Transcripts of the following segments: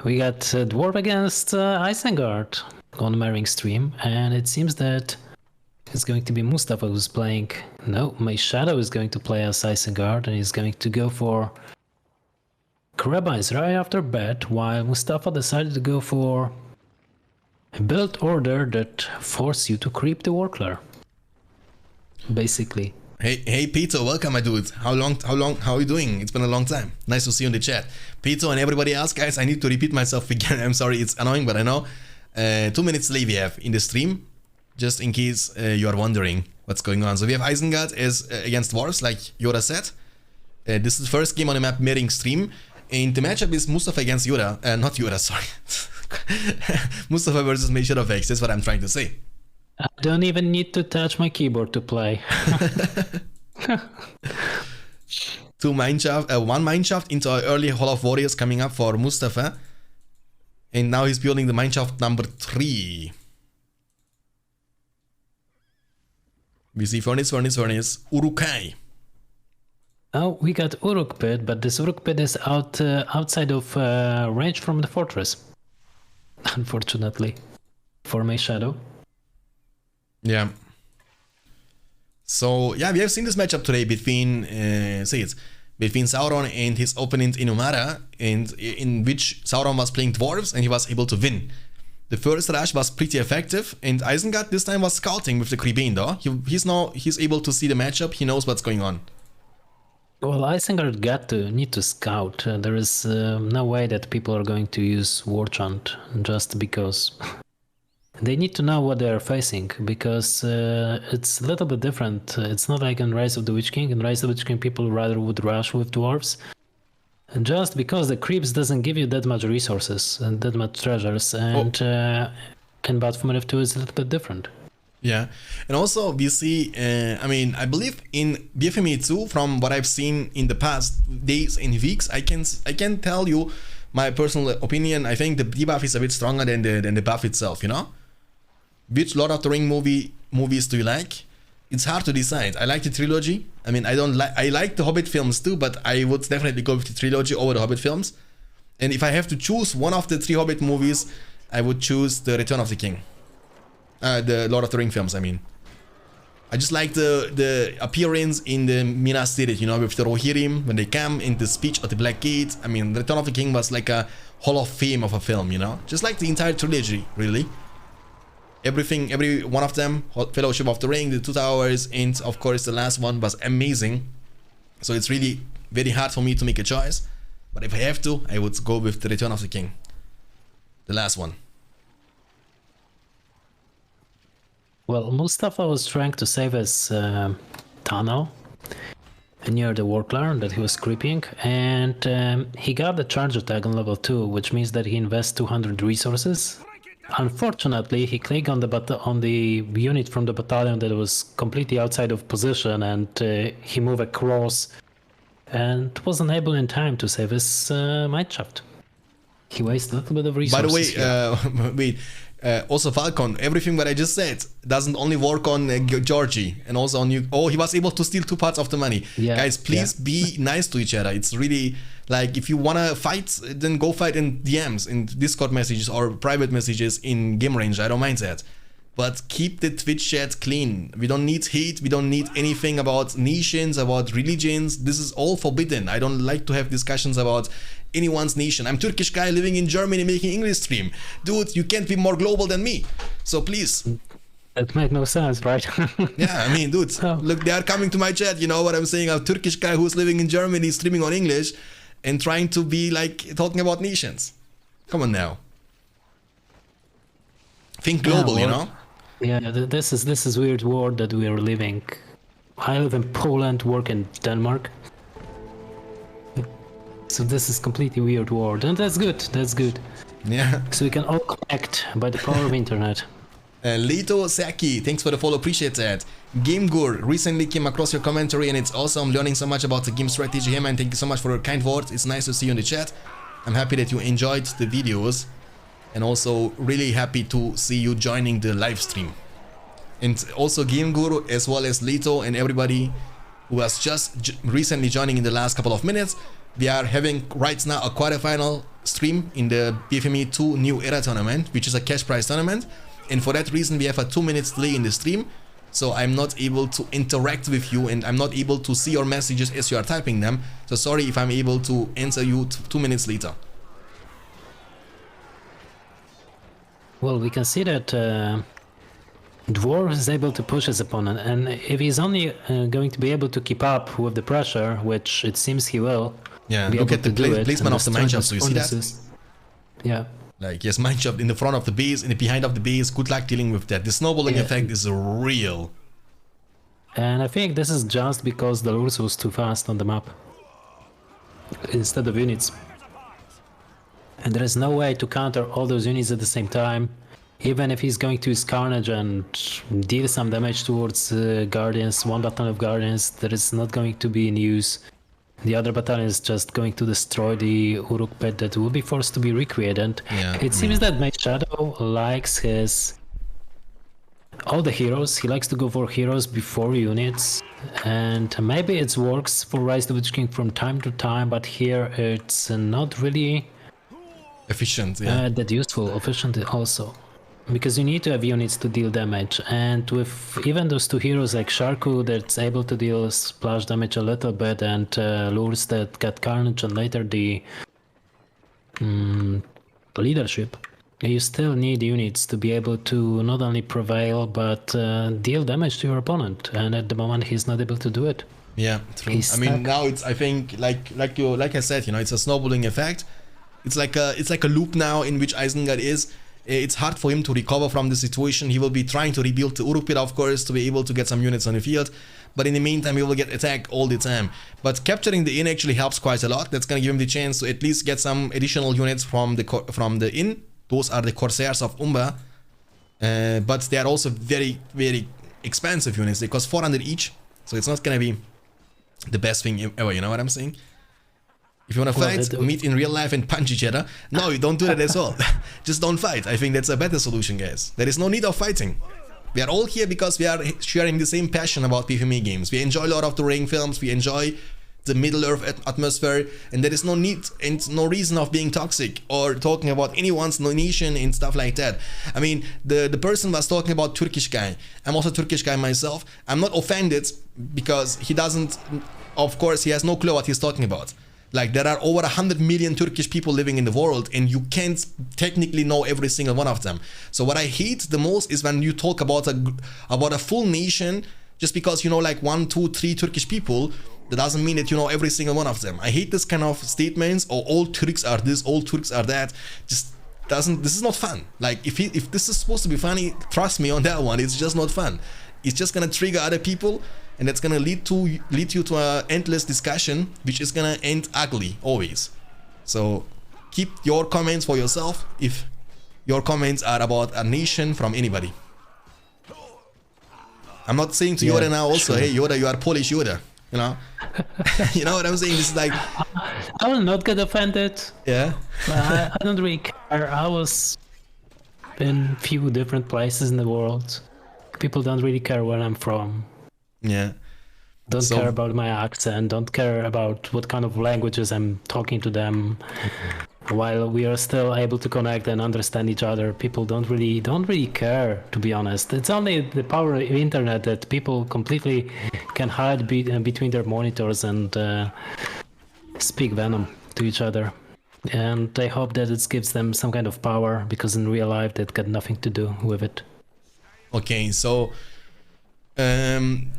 We got Dwarf against Isengard on Marrying stream, and it seems that it's going to be Mustafa who's playing. No, Mayshadow is going to play as Isengard, and he's going to go for Karabines right after bet, while Mustafa decided to go for a build order that forces you to creep the Warclar. Basically. Hey Peter, welcome my dude. How are you doing? It's been a long time. Nice to see you in the chat. Peter and everybody else, guys, I need to repeat myself again. I'm sorry, it's annoying, but I know. 2 minutes late we have in the stream, just in case you are wondering what's going on. So we have Isengard as against Dwarves, like Yoda said. This is the first game on the map Mirroring stream, and the matchup is Mustafa against Yoda. Not Yoda, sorry. Mustafa versus Mayshadowfax, that's what I'm trying to say. I don't even need to touch my keyboard to play. One mineshaft into our early Hall of Warriors coming up for Mustafa. And now he's building the mineshaft number 3. We see furnace, Urukai. Oh, we got Uruk Pit, but this Uruk Pit is outside of range from the fortress. Unfortunately, for Mayshadow. Yeah. So yeah, we have seen this matchup today between between Sauron and his opponent Inumara, and in which Sauron was playing dwarves and he was able to win. The first rush was pretty effective, and Isengard this time was scouting with the Kribane though. He's able to see the matchup. He knows what's going on. Well, Isengard need to scout. There is no way that people are going to use War Chant just because. They need to know what they are facing, because it's a little bit different. It's not like in Rise of the Witch King. In Rise of the Witch King, people rather would rush with dwarves. And just because the creeps doesn't give you that much resources and that much treasures, and in BFME 2 is a little bit different. Yeah, and also we see, I mean, I believe in BFME 2, from what I've seen in the past days and weeks, I can tell you my personal opinion. I think the debuff is a bit stronger than the buff itself, you know? Which Lord of the Ring movies do you like? It's hard to decide. I like the trilogy. I mean, I like the Hobbit films too, but I would definitely go with the trilogy over the Hobbit films. And if I have to choose one of the 3 Hobbit movies, I would choose the Return of the King. The Lord of the Ring films, I mean. I just like the appearance in the Minas Tirith, you know, with the Rohirrim, when they come in the speech at the Black Gate. I mean, Return of the King was like a Hall of Fame of a film, you know? Just like the entire trilogy, really. Every one of them, Fellowship of the Ring, the 2 Towers, and of course the last one was amazing. So it's really very hard for me to make a choice. But if I have to, I would go with the Return of the King. The last one. Well, Mustafa was trying to save his tunnel near the Warclar that he was creeping, and he got the charger tag on level 2, which means that he invests 200 resources. Unfortunately, he clicked on the unit from the battalion that was completely outside of position, and he moved across and wasn't able in time to save his mineshaft. He wasted a little bit of resources. By the way, wait. Also Falcon, everything that I just said doesn't only work on Georgie and also on you. Oh, he was able to steal 2 parts of the money. Yeah, guys, please be nice to each other. It's really like, if you wanna fight, then go fight in DMs, in Discord messages or private messages in game range. I don't mind that. But keep the Twitch chat clean. We don't need hate. We don't need anything about nations, about religions. This is all forbidden. I don't like to have discussions about anyone's nation. I'm Turkish guy living in Germany making English stream. Dude, you can't be more global than me. So please. That makes no sense, right? Yeah, I mean, dude, look, they are coming to my chat. You know what I'm saying? A Turkish guy who's living in Germany streaming on English and trying to be like talking about nations. Come on now. Think global, you know? Yeah, this is weird world that we are living. I live in Poland, work in Denmark. So this is completely weird world, and that's good. That's good. Yeah. So we can all connect by the power of internet. Leto Saki, thanks for the follow, appreciate that. GameGur, recently came across your commentary and it's awesome, learning so much about the game strategy here, man. Thank you so much for your kind words. It's nice to see you in the chat. I'm happy that you enjoyed the videos, and also really happy to see you joining the live stream. And also GameGuru, as well as Leto and everybody who was just recently joining in the last couple of minutes. We are having right now a quarterfinal stream in the BFME2 New Era tournament, which is a cash prize tournament, and for that reason we have a 2-minute delay in the stream, so I'm not able to interact with you and I'm not able to see your messages as you are typing them. So sorry if I'm able to answer you 2 minutes later. Well, we can see that Dwarf is able to push his opponent, and if he's only going to be able to keep up with the pressure, which it seems he will. Yeah, look at the placement of the mineshaft, so you see that? Yeah. Like, yes, mineshaft in the front of the base, in the behind of the base, good luck dealing with that. The snowballing effect is real. And I think this is just because the Lurs was too fast on the map instead of units. And there is no way to counter all those units at the same time. Even if he's going to use Carnage and deal some damage towards Guardians, one battalion of Guardians, that is not going to be in use. The other battalion is just going to destroy the Uruk pit that will be forced to be recreated. Yeah, it seems that Mayshadowfax likes all the heroes. He likes to go for heroes before units, and maybe it works for Rise of the Witch King from time to time, but here it's not really efficient, that useful, efficient also. Because you need to have units to deal damage, and with even those two heroes like Sharku that's able to deal splash damage a little bit, and Lures that get Carnage and later the leadership, you still need units to be able to not only prevail but deal damage to your opponent, and at the moment he's not able to do it. Yeah, true. I mean, now it's, I think, like I said, you know, it's a snowballing effect. It's like a loop now in which Isengard is. It's hard for him to recover from the situation. He will be trying to rebuild the Uruk pit, of course, to be able to get some units on the field. But in the meantime, he will get attacked all the time. But capturing the inn actually helps quite a lot. That's going to give him the chance to at least get some additional units from the inn. Those are the Corsairs of Umbar. But they are also very, very expensive units. They cost 400 each. So it's not going to be the best thing ever, you know what I'm saying? If you want to fight, meet in real life and punch each other. No, you don't do that as well. Just don't fight. I think that's a better solution, guys. There is no need of fighting. We are all here because we are sharing the same passion about BFME games. We enjoy Lord of the Rings films. We enjoy the Middle-earth atmosphere. And there is no need and no reason of being toxic or talking about anyone's nation and stuff like that. I mean, the person was talking about Turkish guy. I'm also a Turkish guy myself. I'm not offended because he doesn't, of course, he has no clue what he's talking about. Like, there are over 100 million Turkish people living in the world, and you can't technically know every single one of them. So what I hate the most is when you talk about a full nation just because you know like 1, 2, 3 Turkish people. That doesn't mean that you know every single one of them. I hate this kind of statements, or all Turks are this, all Turks are that. Just doesn't. This is not fun. Like, if this is supposed to be funny, trust me on that one. It's just not fun. It's just gonna trigger other people. And that's gonna lead you to an endless discussion, which is gonna end ugly always. So keep your comments for yourself if your comments are about a nation from anybody. I'm not saying to Yoda now also, hey Yoda, you are Polish Yoda, you know. You know what I'm saying? This is like, I will not get offended. Yeah. I don't really care. I was in few different places in the world. People don't really care where I'm from. Yeah. Don't care about my accent, don't care about what kind of languages I'm talking to them. While we are still able to connect and understand each other, people don't really care, to be honest. It's only the power of the internet that people completely can hide between their monitors and speak venom to each other. And I hope that it gives them some kind of power, because in real life they've got nothing to do with it. Okay, so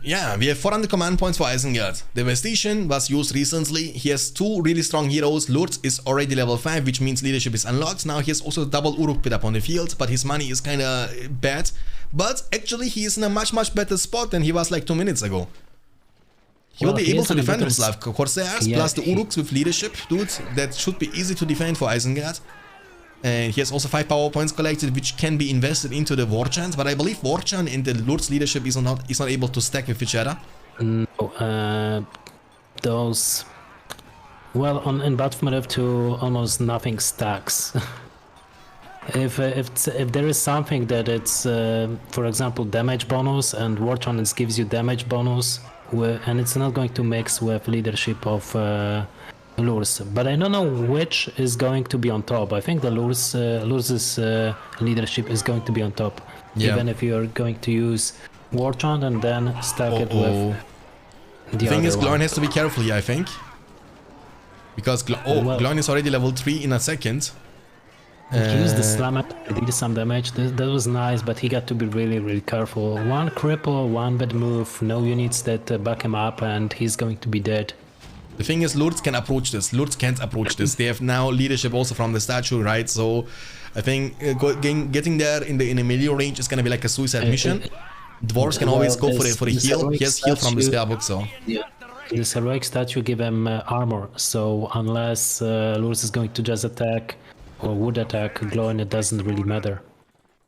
yeah, we have 400 command points for Isengard. Devastation was used recently. He has 2 really strong heroes. Lurtz is already level 5, which means leadership is unlocked. Now he has also double Uruk pit up on the field, but his money is kinda bad. But actually he is in a much better spot than he was like 2 minutes ago. He will be able to defend himself. Corsairs plus the Uruks with leadership, dude, that should be easy to defend for Isengard. And he has also 5 power points collected, which can be invested into the War Chant, but I believe War Chant and the Lord's leadership is not able to stack with each other. No, those... Well, in BFME2 almost nothing stacks. If there is something that it's, for example, damage bonus, and War Chant gives you damage bonus, and it's not going to mix with leadership of Lurs, but I don't know which is going to be on top. I think the Lurs's leadership is going to be on top, even if you're going to use War Chant and then stack it with the thing is, Gloin has to be careful here, I think, because Gloin is already level 3 in a second. He used the slam up, did some damage. That was nice, but he got to be really careful. One cripple, one bad move, no units that back him up, and he's going to be dead. The thing is, Lurz can approach this. Lurz can't approach this. They have now leadership also from the statue, right? So I think getting there in a melee range is gonna be like a suicide mission. Dwarves can always go for a heal. He has heal from the spellbook, so. Yeah. This heroic statue give him armor, so unless Lurz is going to just attack or would attack Gloin, it doesn't really matter.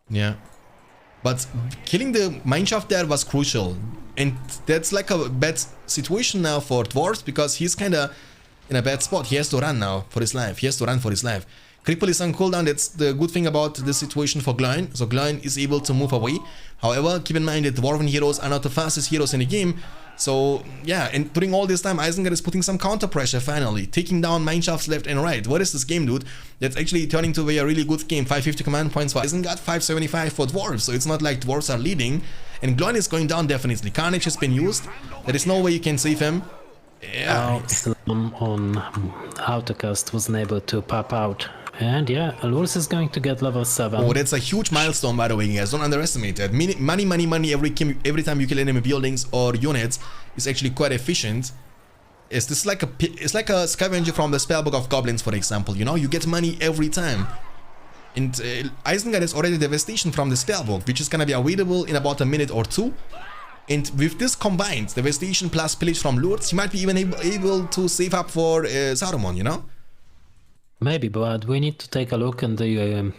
Yeah. But killing the mineshaft there was crucial. And that's like a bad situation now for Dwarves, because he's kinda in a bad spot. He has to run now for his life. Cripple is on cooldown. That's the good thing about this situation for Gloin. So Gloin is able to move away. However, keep in mind that Dwarven heroes are not the fastest heroes in the game. So yeah, and during all this time, Isengard is putting some counter pressure finally, taking down mineshafts left and right. What is this game, dude? That's actually turning to be a really good game. 550 command points for Isengard, 575 for Dwarves. So it's not like Dwarves are leading. And Gloin is going down definitely. Carnage has been used. There is no way you can save him. Yeah. On autocast wasn't able to pop out. And yeah, Lurz is going to get level 7. Oh, that's a huge milestone, by the way, guys. Don't underestimate that. Money every time you kill enemy buildings or units is actually quite efficient. It's like a scavenger from the spellbook of goblins, for example. You know, you get money every time. And Isengard has already Devastation from the spellbook, which is gonna be available in about a minute or two. And with this combined, Devastation plus Pillage from Lurz, he might be even able to save up for Saruman, you know? Maybe, but we need to take a look in the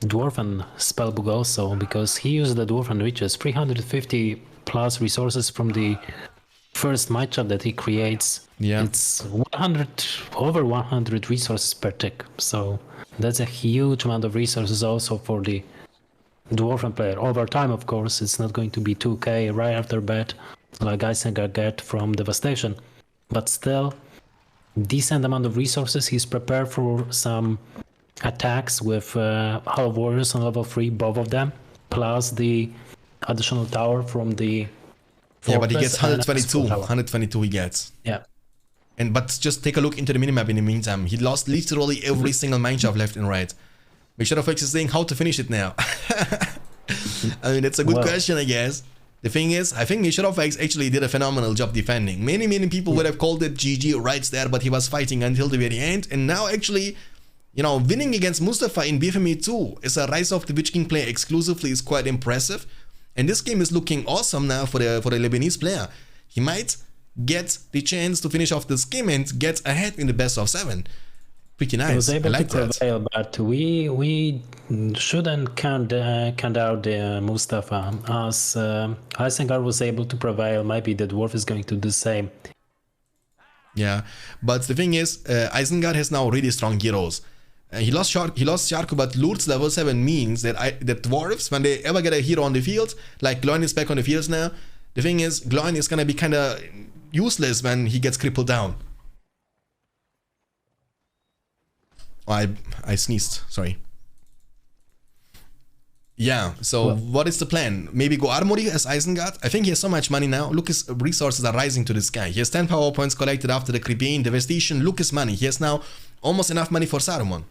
Dwarven spellbook also, because he used the Dwarven riches, 350 plus resources from the first matchup that he creates. Yeah. It's over 100 resources per tick, so that's a huge amount of resources also for the Dwarven player. Over time, of course, it's not going to be 2k right after bat, like Isengard get from Devastation, but still, decent amount of resources. He's prepared for some attacks with Hall of Warriors on level 3, both of them, plus the additional tower from the yeah, but he gets 122 he gets. Yeah. But just take a look into the minimap in the meantime. He lost literally every single mineshaft left and right. Mayshadowfax is saying how to finish it now. I mean, that's a good question, I guess. The thing is, I think Mayshadowfax actually did a phenomenal job defending. Many people would have called it GG right there, but he was fighting until the very end. And now actually, you know, winning against Mustafa in BFME2 as a Rise of the Witch King player exclusively is quite impressive. And this game is looking awesome now for the Lebanese player. He might get the chance to finish off this game and get ahead in the best of 7. Pretty nice. He was able I like to prevail, that. but we shouldn't count out the Mustafa, as Isengard was able to prevail. Maybe the Dwarf is going to do the same. Yeah, but the thing is, Isengard has now really strong heroes. He lost Sharku, but Lurz level 7 means that that Dwarves, when they ever get a hero on the field, like Gloin is back on the fields now, the thing is, Gloin is gonna be kinda useless when he gets crippled down. Oh, I sneezed, sorry. Yeah, so what is the plan? Maybe go Armory as Isengard? I think he has so much money now. Look, his resources are rising to this guy. He has 10 power points collected after the Creepane Devastation. Look his money. He has now almost enough money for Saruman.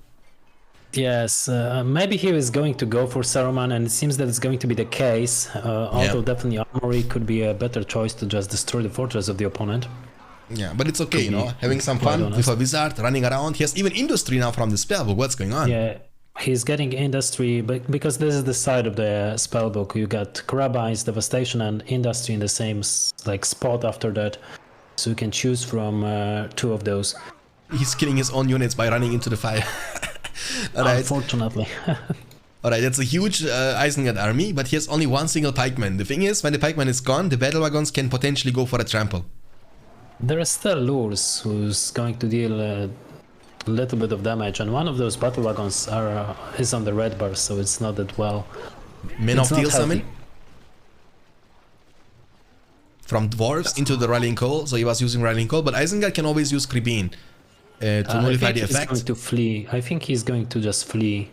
Yes, maybe he is going to go for Saruman, and it seems that it's going to be the case. Although definitely Armory could be a better choice to just destroy the fortress of the opponent. Yeah, but it's okay, you know, having some fun with a wizard running around. He has even industry now from the spellbook. What's going on? Yeah, he's getting industry, but because this is the side of the spellbook, you got Carabines, Devastation, and industry in the same like spot after that, so you can choose from 2 of those. He's killing his own units by running into the fire. Right. Unfortunately. Alright, that's a huge Isengard army, but he has only one single pikeman. The thing is, when the pikeman is gone, the battle wagons can potentially go for a trample. There is still Lurz, who's going to deal a little bit of damage, and one of those battle wagons is on the red bar, so it's not that well. Men of Steel summon? from dwarves into the rallying call, so he was using rallying call. But Isengard can always use Kribin to nullify the effect. He's going to flee. I think he's going to just flee.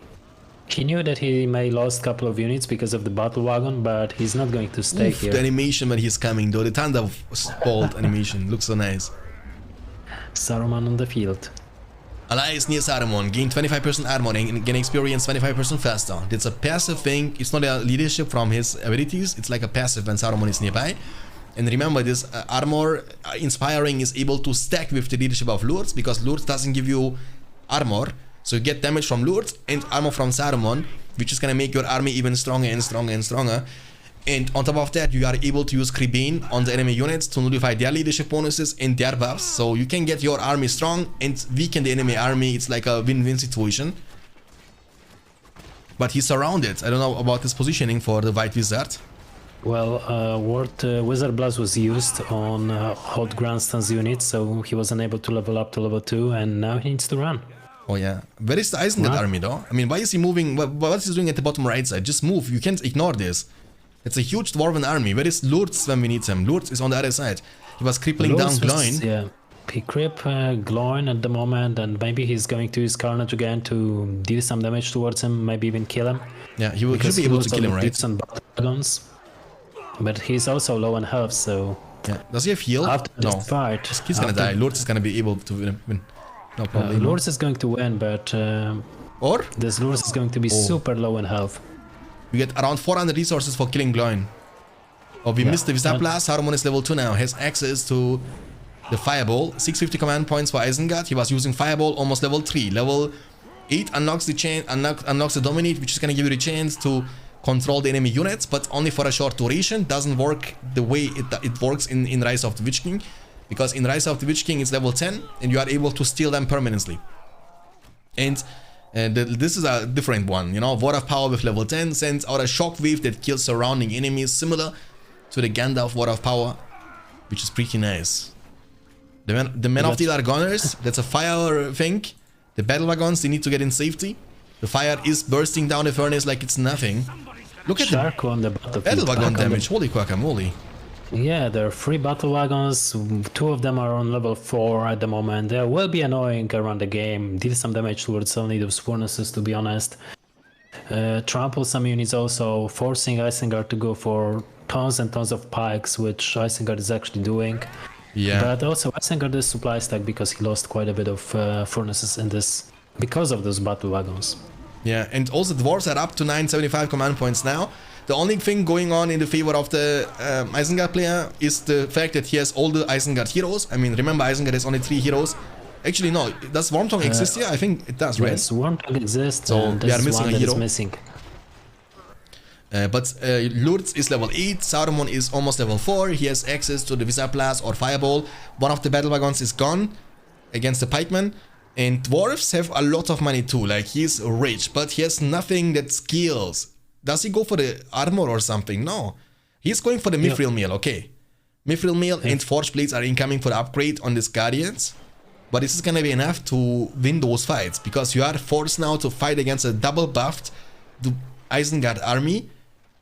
He knew that he may lost a couple of units because of the battle wagon, but he's not going to stay here. The animation when he's coming, though, the Thunder Bolt animation looks so nice. Saruman on the field. Allies near Saruman, gain 25% armor and gain experience 25% faster. That's a passive thing. It's not a leadership from his abilities. It's like a passive when Saruman is nearby. And remember, this armor inspiring is able to stack with the leadership of Lords, because Lords doesn't give you armor. So you get damage from Lords and armor from Saruman, which is gonna make your army even stronger and stronger and stronger. And on top of that, you are able to use Kribin on the enemy units to nullify their leadership bonuses and their buffs. So you can get your army strong and weaken the enemy army. It's like a win-win situation. But he's surrounded. I don't know about his positioning for the White Wizard. Well, Wizard Blast was used on Hot Grandstan's unit, so he was unable to level up to level 2, and now he needs to run. Oh yeah. Where is the Isengard army though? I mean, why is he moving? What is he doing at the bottom right side? Just move. You can't ignore this. It's a huge dwarven army. Where is Lourdes when we need him? Lourdes is on the other side. He was crippling down Gloin. Yeah, he crip Gloin at the moment, and maybe he's going to use Carnage again to deal some damage towards him, maybe even kill him. Yeah, he will be able to kill him, right? Some dragons, but he's also low on health, so... Yeah. Does he have heal? After this fight... He's gonna die. Lourdes is gonna be able to win. No problem. Lourdes is going to win, but... or? This Lourdes is going to be super low in health. We get around 400 resources for killing Gloin. Oh, we missed the Visa Blast. Saruman is level 2 now. Has access to the Fireball. 650 command points for Isengard. He was using Fireball almost level 3. Level 8 unlocks the chain, unlocks the Dominate, which is gonna give you the chance to control the enemy units, but only for a short duration. Doesn't work the way it works in Rise of the Witch King, because in Rise of the Witch King it's level 10 and you are able to steal them permanently. And this is a different one, you know. Word of Power with level 10 sends out a shockwave that kills surrounding enemies, similar to the Gandalf Word of Power, which is pretty nice. The Men of Steel are gunners. That's a fire thing. The battle wagons, they need to get in safety. The fire is bursting down the furnace like it's nothing. Look at Shark on the battle wagon damage. Holy guacamole. Yeah, there are 3 battle wagons, 2 of them are on level 4 at the moment. They will be annoying around the game, deal some damage towards only those furnaces, to be honest. Trample some units also, forcing Isengard to go for tons and tons of pikes, which Isengard is actually doing. Yeah. But also Isengard is supply stack because he lost quite a bit of furnaces in this, because of those battle wagons. Yeah, and also dwarves are up to 975 command points now. The only thing going on in the favor of the Isengard player is the fact that he has all the Isengard heroes. I mean, remember, Isengard has only 3 heroes. Actually, no, does Wormtongue exist here? I think it does, right? Yes, Wormtongue exists, so and we are missing one a hero. Missing. But Lourdes is level 8, Saruman is almost level 4, he has access to the Visa Blast or Fireball. One of the battle wagons is gone against the pikemen. And dwarves have a lot of money too, like he's rich, but he has nothing that skills. Does he go for the armor or something? No. He's going for the Mithril Meal, okay. Mithril Meal and Forge Blades are incoming for the upgrade on these Guardians. But this is gonna be enough to win those fights, because you are forced now to fight against a double buffed Isengard army,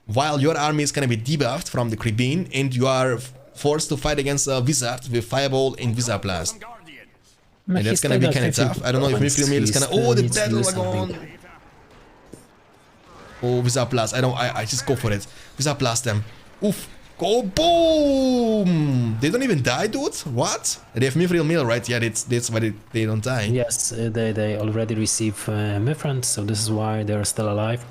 while your army is gonna be debuffed from the Kribin, and you are forced to fight against a Wizard with Fireball and Visa Blast. And that's gonna be kinda tough. I don't know if Mithril Meal is gonna... Oh, the battle wagon! Oh, Visa Blast. I just go for it. Visa Blast them. Oof. Go boom! They don't even die, dude? What? They have Mithril Meal, right? Yeah, that's why they don't die. Yes, they already receive Mithril, so this is why they're still alive.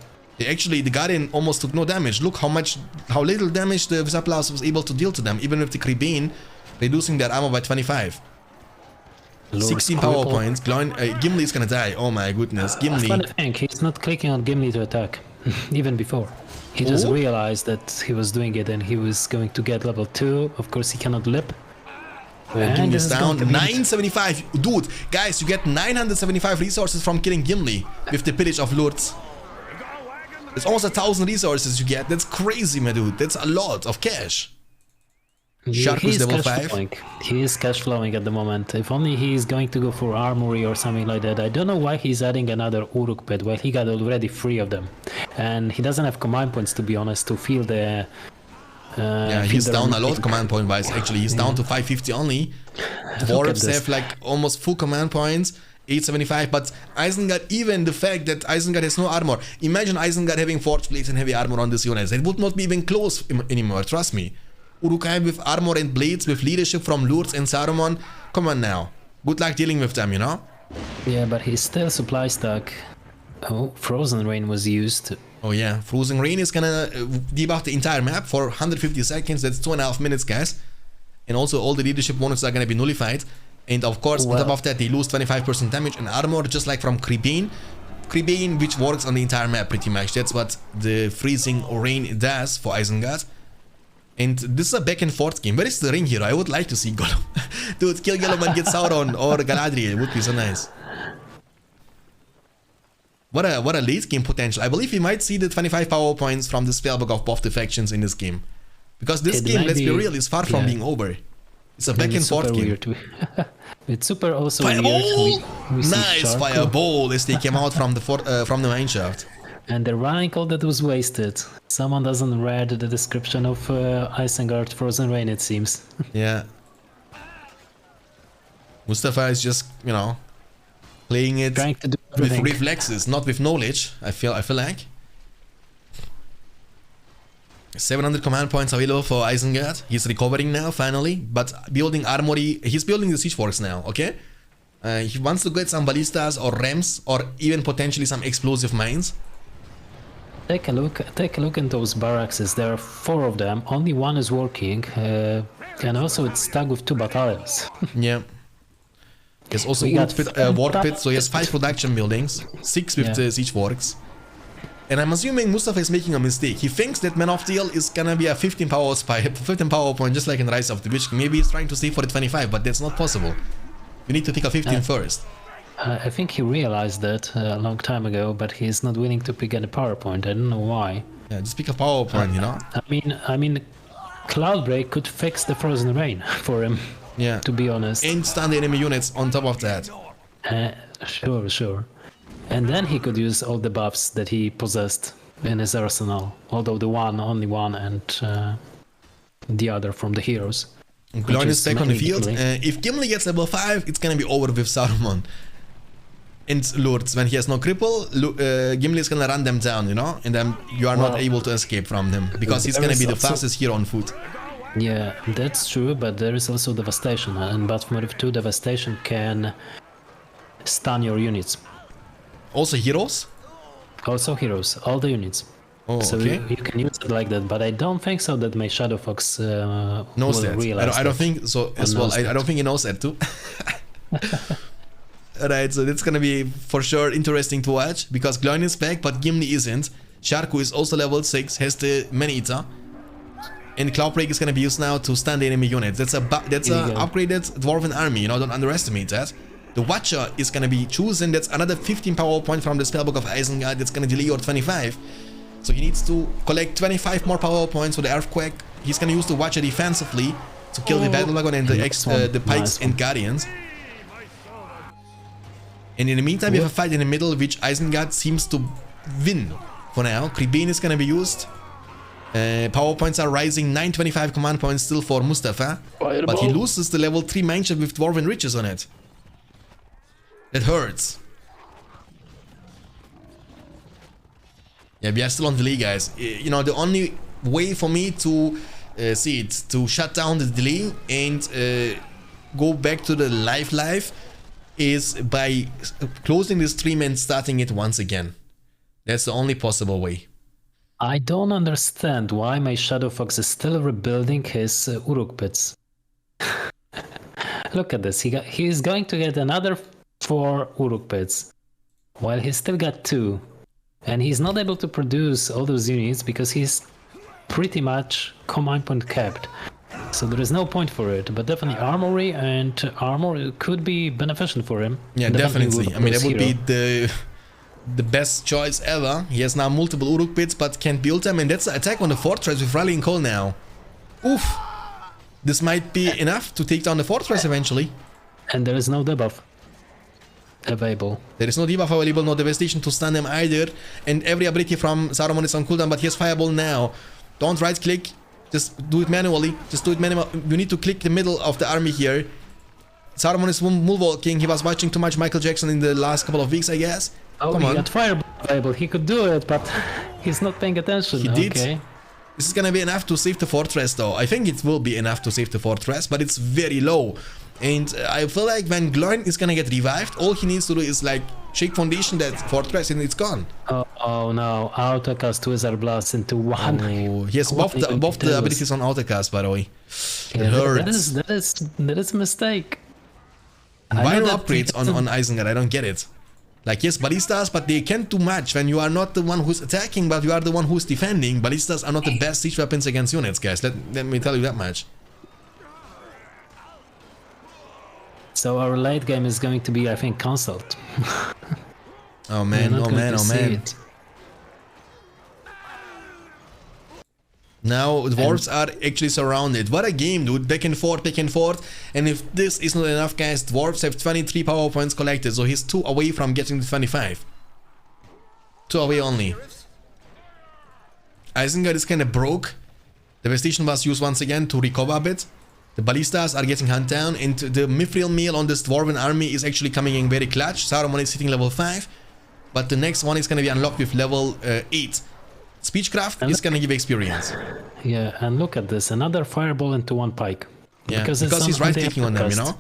Actually, the Guardian almost took no damage. Look how little damage the Visa Blast was able to deal to them, even with the Kribin reducing their armor by 25. 16 power points. Gimli is gonna die. Oh my goodness, Gimli. Funny thing, he's not clicking on Gimli to attack, even before. He just realized that he was doing it and he was going to get level 2. Of course, he cannot lip. Gimli is down. 975. Dude, guys, you get 975 resources from killing Gimli with the pillage of Lourdes. It's almost 1,000 resources you get. That's crazy, my dude. That's a lot of cash. Shark is level 5. He is cash flowing at the moment. If only he is going to go for armory or something like that. I don't know why he's adding another Uruk pit while he got already 3 of them. And he doesn't have command points, to be honest, to fill the Yeah, he's down a lot command point wise. Actually, he's down to 550 only. Dwarves have like almost full command points, 875. But Isengard, even the fact that Isengard has no armor. Imagine Isengard having forge blades and heavy armor on this unit. It would not be even close anymore. Trust me. Uruk-hai with armor and blades, with leadership from Lourdes and Saruman. Come on now. Good luck dealing with them, you know? Yeah, but he's still supply stuck. Oh, Frozen Rain was used. Oh yeah, Frozen Rain is gonna debuff the entire map for 150 seconds. That's 2.5 minutes, guys. And also all the leadership bonus are gonna be nullified. And of course, on top of that, they lose 25% damage and armor, just like from Creebane. Creebane, which works on the entire map pretty much. That's what the Freezing Rain does for Isengard. And this is a back and forth game. Where is the ring hero? I would like to see Gollum. Dude, kill Gollum and get Sauron or Galadriel. It would be so nice. What a late game potential. I believe we might see the 25 power points from the spellbook of both the factions in this game. Because this game, let's be real, is far from being over. It's a back and forth game. It's super also Fireball! weird. Nice fireball as they came out from the mineshaft. And the rank all that was wasted. Someone doesn't read the description of Isengard Frozen Rain, it seems. Yeah. Mustafa is just, you know, playing it with reflexes, not with knowledge. I feel like 700 command points available for Isengard. He's recovering now finally, but building armory. He's building the siege forts now. Okay, he wants to get some ballistas or rams or even potentially some explosive mines. Take a look at those barracks. There are 4 of them. Only one is working, and also it's stuck with 2 battalions. Yeah. There's also war pit, so he has 5 production buildings, 6 with the siege works. And I'm assuming Mustafa is making a mistake. He thinks that Man of Steel is gonna be a 15 power point, just like in Rise of the Witch. Maybe he's trying to stay for the 25, but that's not possible. You need to pick a 15 first. I think he realized that a long time ago, but he's not willing to pick any PowerPoint. I don't know why. Yeah, just pick a PowerPoint, you know? I mean, Cloudbreak could fix the Frozen Rain for him. Yeah. To be honest. And stun the enemy units on top of that. Sure. And then he could use all the buffs that he possessed in his arsenal. Although only one, and the other from the heroes. Glorn is back on the field. If Gimli gets level 5, it's gonna be over with Saruman. And Lourdes, when he has no cripple, Gimli is gonna run them down, you know? And then you are not able to escape from them. Because he's gonna be the fastest hero on foot. Yeah, that's true, but there is also Devastation. And Batmorph 2 Devastation can stun your units. Also heroes? Also heroes, all the units. Oh, so okay. you can use it like that, but I don't think so that Mayshadowfax knows will that. realize I don't think so as well. I don't think he knows that too. Alright, so that's gonna be for sure interesting to watch, because Glorn is back, but Gimli isn't. Sharku is also level 6, has the Man-Eater. And Cloudbreak is gonna be used now to stun the enemy units. That's a upgraded Dwarven army, you know, don't underestimate that. The Watcher is gonna be chosen. That's another 15 power point from the spellbook of Isengard. That's gonna delay your 25. So he needs to collect 25 more power points for the Earthquake. He's gonna use the Watcher defensively to kill the Battle Wagon and the Pikes and Guardians. And in the meantime, we have a fight in the middle, which Isengard seems to win for now. Creebane is gonna be used. Power points are rising. 925 command points still for Mustafa. But he loses the level 3 mineshaft with Dwarven Riches on it. That hurts. Yeah, we are still on delay, guys. You know, the only way for me to see it, to shut down the delay and go back to the live is by closing the stream and starting it once again. That's the only possible way. I don't understand why Mayshadowfax is still rebuilding his Uruk pits. Look at this. He's going to get another 4 Uruk pits, while he's still got 2. And he's not able to produce all those units because he's pretty much command point capped. So there is no point for it, but definitely armory and armor could be beneficial for him. Yeah, definitely. I mean, that would be the best choice ever. He has now multiple Uruk pits, but can't build them, and that's the attack on the fortress with Rallying Call now. Oof! This might be enough to take down the fortress eventually. And there is no debuff available. There is no debuff available, no devastation to stun them either, and every ability from Saruman is on cooldown, but he has Fireball now. Don't right click, Just do it manually. Just do it manually. You need to click the middle of the army here. Saruman is moonwalking. He was watching too much Michael Jackson in the last couple of weeks, I guess. Oh, Come he on. got fireball available. He could do it, but he's not paying attention. He did. Okay. This is gonna be enough to save the fortress, though. I think it will be enough to save the fortress, but it's very low. And I feel like when Glorn is gonna get revived, all he needs to do is like shake foundation that fortress and it's gone. Oh no, autocast Wizard Blast into one. Oh, he has both the abilities on autocast, by the way. Yeah, It hurts. That is a mistake. Why no upgrades on Isengard? I don't get it. Like, yes, ballistas, but they can't do much when you are not the one who's attacking, but you are the one who's defending. Ballistas are not the best siege weapons against units, guys. Let me tell you that much. So our late game is going to be, I think, cancelled. Oh man, oh man, oh man. Now dwarves are actually surrounded. What a game, dude. Back and forth, back and forth. And if this is not enough, guys, dwarves have 23 power points collected, so he's 2 away from getting the 25. 2 away only. Isengard is kinda broke. Devastation was used once again to recover a bit. The ballistas are getting hunted down, and the mithril meal on this dwarven army is actually coming in very clutch. Saruman is hitting level 5, but the next one is gonna be unlocked with level 8. Speechcraft is gonna give experience. Yeah, and look at this, another fireball into one pike. Yeah, because he's right clicking on them, you know?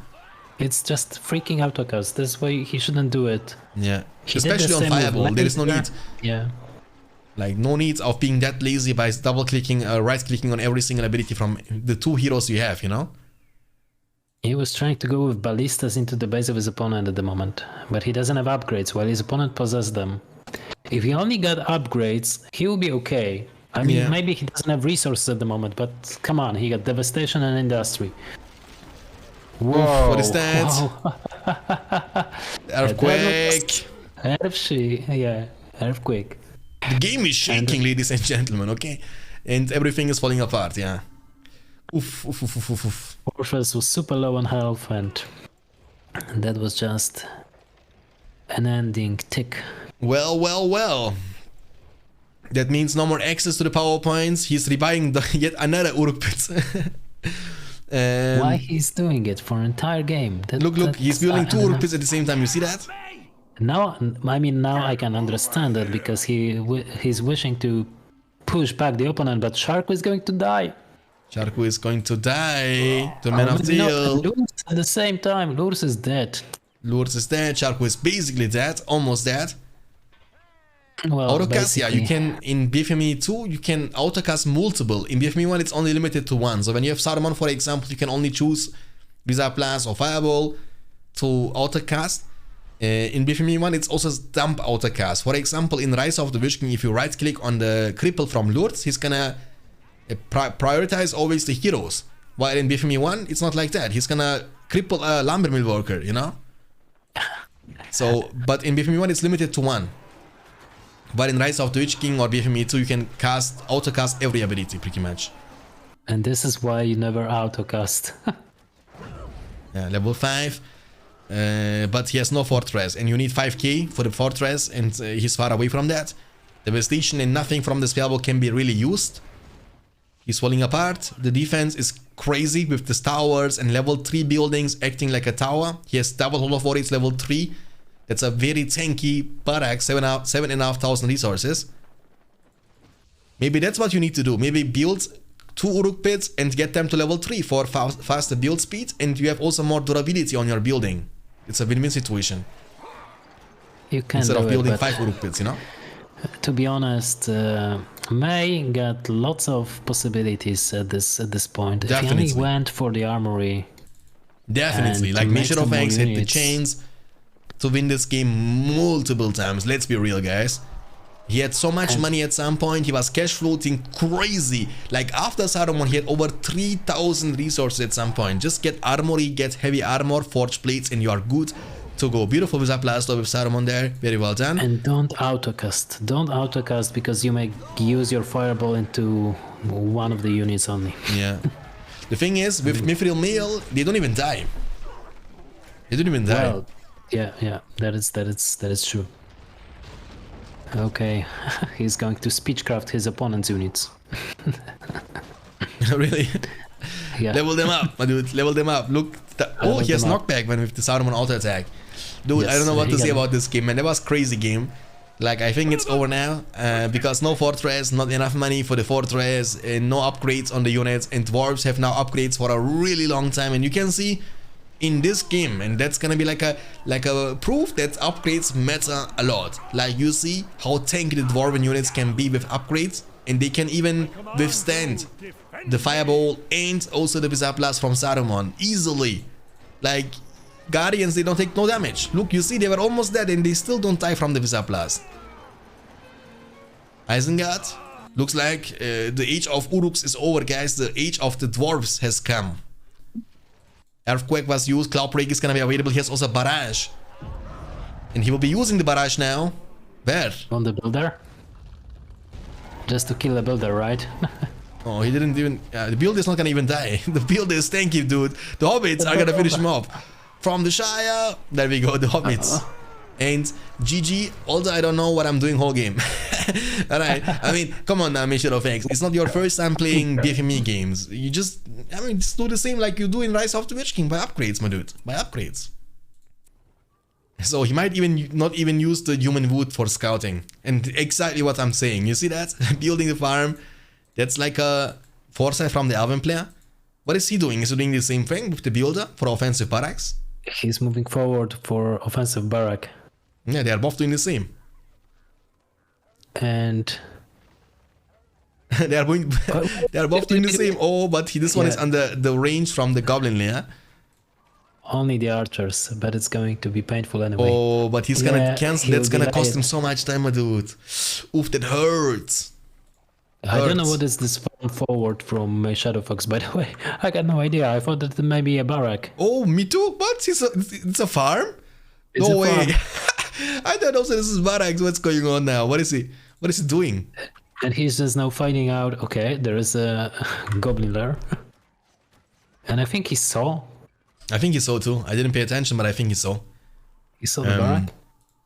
It's just freaking autocast. This way he shouldn't do it. Yeah, especially on fireball, there is no need. Yeah. Like, no need of being that lazy by double clicking, right clicking on every single ability from the 2 heroes you have, you know? He was trying to go with ballistas into the base of his opponent at the moment, but he doesn't have upgrades while his opponent possesses them. If he only got upgrades, he will be okay. I mean, maybe he doesn't have resources at the moment, but come on, he got devastation and industry. Whoa, what is that? Earthquake! Earthquake. The game is shaking, ladies and gentlemen, okay? And everything is falling apart, yeah. Oof, oof, oof, oof, oof. Fortress was super low on health, and that was just an ending tick. Well, well, well. That means no more access to the power points. He's rebuying yet another Uruk pit. Why he's doing it for an entire game? Look, he's building 2 Uruk pits at the same time. You see that? Now, I mean, now I can understand it because he's wishing to push back the opponent, but Sharku is going to die. Sharku is going to die. The man of steel. Lurs at the same time, Lurs is dead. Lurs is dead. Sharku is basically dead, almost dead. Well, autocast, yeah, you can, in BFME2, you can autocast multiple. In BFME1, it's only limited to 1. So when you have Saruman, for example, you can only choose Visa Plus or Fireball to autocast. In BFME1, it's also dump autocast. For example, in Rise of the Witch King, if you right click on the cripple from Lourdes, he's gonna prioritize always the heroes. While in BFME1, it's not like that. He's gonna cripple a lumber mill worker, you know? So, but in BFME1, it's limited to 1. But in Rise of the Witch King or BFME2, you can autocast every ability pretty much. And this is why you never autocast. Yeah, level 5. But he has no fortress, and you need 5k for the fortress, and he's far away from that. Devastation and nothing from the spellbook can be really used. He's falling apart. The defense is crazy with the towers and level 3 buildings acting like a tower. He has double Hall of Warriors level 3. That's a very tanky barrack, 7,500 resources. Maybe that's what you need to do. Maybe build 2 Uruk pits and get them to level 3 for faster build speed, and you have also more durability on your building. It's a win-win situation. You can instead of building it, 5 Uruk pits, you know? To be honest, May got lots of possibilities at this point. Definitely. If he only went for the armory. Definitely, like Mayshadowfax had the chains to win this game multiple times. Let's be real, guys. He had so much money at some point. He was cash floating crazy. Like after Saruman, he had over 3,000 resources at some point. Just get armory, get heavy armor, forge plates, and you are good to go. Beautiful with Zaplasto with Saruman there. Very well done. And don't autocast. Don't autocast because you may use your fireball into one of the units only. Yeah. The thing is, with Mithril Mail, they don't even die. They don't even die. Well, yeah, that is true. Okay, he's going to speechcraft his opponent's units. Really? Yeah. Level them up, my dude. Level them up. Look. Oh, he has knockback when with the Saruman auto attack. Dude, Yes, I don't know what he to say got- about this game, man. That was crazy game. Like, I think it's over now because no fortress, not enough money for the fortress, and no upgrades on the units, and dwarves have now upgrades for a really long time, and you can see in this game, and that's gonna be like a proof that upgrades matter a lot. Like, you see how tanky the dwarven units can be with upgrades, and they can even withstand the fireball and also the Bizarre Blast from Saruman easily. Like, Guardians, they don't take no damage. Look, you see, they were almost dead and they still don't die from the Bizarre Blast. Isengard, looks like the age of Uruks is over, guys. The age of the dwarves has come. Earthquake was used, Cloudbreak is gonna be available. He has also Barrage. And he will be using the Barrage now. Where? On the builder? Just to kill the builder, right? Oh, he didn't even... the build is not gonna even die. The build is tanky, dude. The Hobbits are gonna finish him off. From the Shire, there we go, the Hobbits. And GG, although I don't know what I'm doing whole game. Alright, I mean, come on now, Mayshadowfax. It's not your first time playing BFME games. You just, I mean, just do the same like you do in Rise of the Witch King by upgrades, my dude. By upgrades. So he might even not even use the human wood for scouting. And exactly what I'm saying. You see that? Building the farm. That's like a foresight from the Elven player. What is he doing? Is he doing the same thing with the builder for offensive barracks? He's moving forward for offensive barrack. Yeah, they are both doing the same. And they are both doing the same. Oh, but this one is under the range from the goblin layer. only the archers, but it's going to be painful anyway. Oh, but he's gonna cancel. That's gonna cost him so much time, my dude. Oof, that hurts. I don't know what is this farm forward from Mayshadowfax, by the way. I got no idea. I thought that it may be a barrack. Oh, me too. What? It's a farm? It's no a way. farm. I thought also this is barracks. What's going on now? What is he? What is he doing? And he's just now finding out, okay, there is a goblin there. And I think he saw. I think he saw too. I didn't pay attention, but I think he saw. He saw the barrack.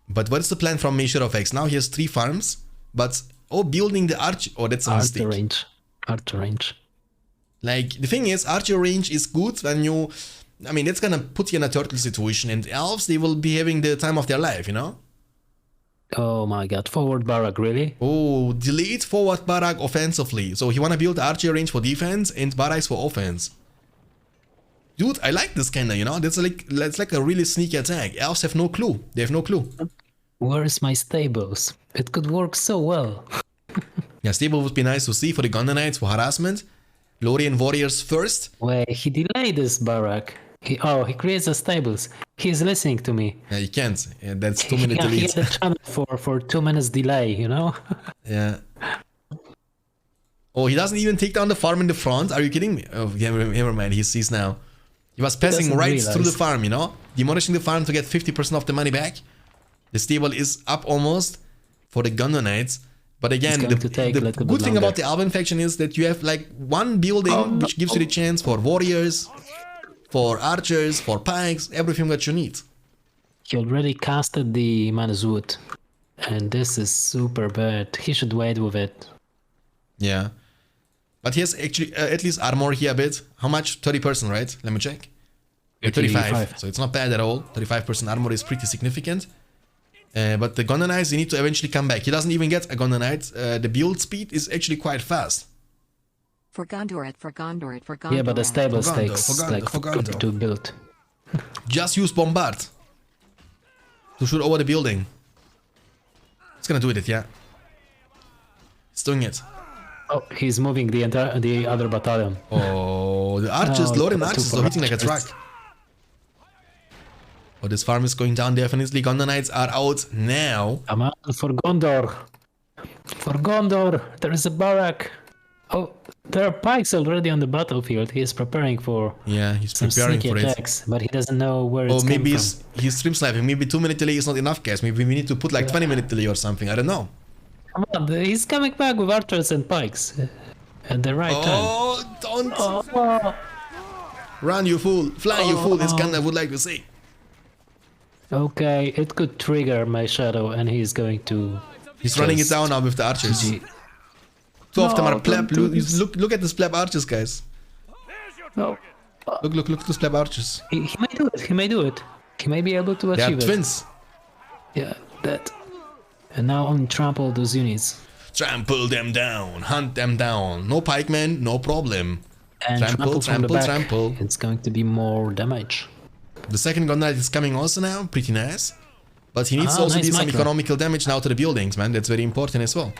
But what is the plan from Mayshadowfax? Now he has 3 farms, but building the arch. Oh, that's a mistake. Archer range. Like, the thing is, archer range is good when you... I mean, that's gonna put you in a turtle situation, and elves, they will be having the time of their life, you know? Oh my god, forward barrack, really? Oh, delayed forward barrack offensively. So he wanna build archer range for defense and barracks for offense. Dude, I like this kinda, you know? That's like a really sneaky attack. Elves have no clue. They have no clue. Where is my stables? It could work so well. Yeah, stable would be nice to see for the Gondanites, for harassment. Lorien warriors first. Wait, he delayed this barrack. He creates the stables. He's listening to me. Yeah, you can't. Yeah, that's 2 minute delay. He had a channel for 2 minutes delay, you know? Yeah. Oh, he doesn't even take down the farm in the front. Are you kidding me? Oh, yeah, never mind. He sees now. He was passing right through the farm, you know? Demolishing the farm to get 50% of the money back. The stable is up almost for the Gondanites. But again, the good thing about the Alban faction is that you have like one building which gives you the chance for warriors, for archers, for pikes, everything that you need. He already casted the Manus Wood. And this is super bad. He should wait with it. Yeah. But he has actually at least armor here a bit. How much? 30%, right? Let me check. 35. So it's not bad at all. 35% armor is pretty significant. But the Gondanites, they need to eventually come back. He doesn't even get a Gondanite. The build speed is actually quite fast. For Gondor. Yeah, but the stables takes like to build. Just use Bombard to shoot over the building. It's gonna do it, yeah. It's doing it. Oh, he's moving the other battalion. Oh, the archers, Lorien archers are hitting like a truck. Oh, this farm is going down definitely. Gondanites are out now. Come on, for Gondor. For Gondor, there is a barrack. Oh, there are pikes already on the battlefield. He is preparing for he's some preparing sneaky for attacks, but he doesn't know where it's coming from. Or maybe he's stream sniping. Maybe 2 minute delay is not enough, guys. Maybe we need to put like 20 minute delay or something. I don't know. Come on, he's coming back with archers and pikes at the right time. Oh, don't! Run, you fool! Fly, you fool! As Gandalf would like to say. Okay, it could trigger my shadow, and he's going to. He's running it down now with the archers. Two of them No, are pleb. don't do this. Look at this pleb archers, guys. No. Look at those pleb archers. He may do it. He may do it. He may be able to They are achieve it. twins. Yeah, that. And now only trample those units. Trample them down, hunt them down. No pikemen, no problem. And Trample, from the trample, back. trample. It's going to be more damage. The second gun knight is coming also now, pretty nice. But he needs to also nice do some micro. economical damage now to the buildings, man. That's very important as well.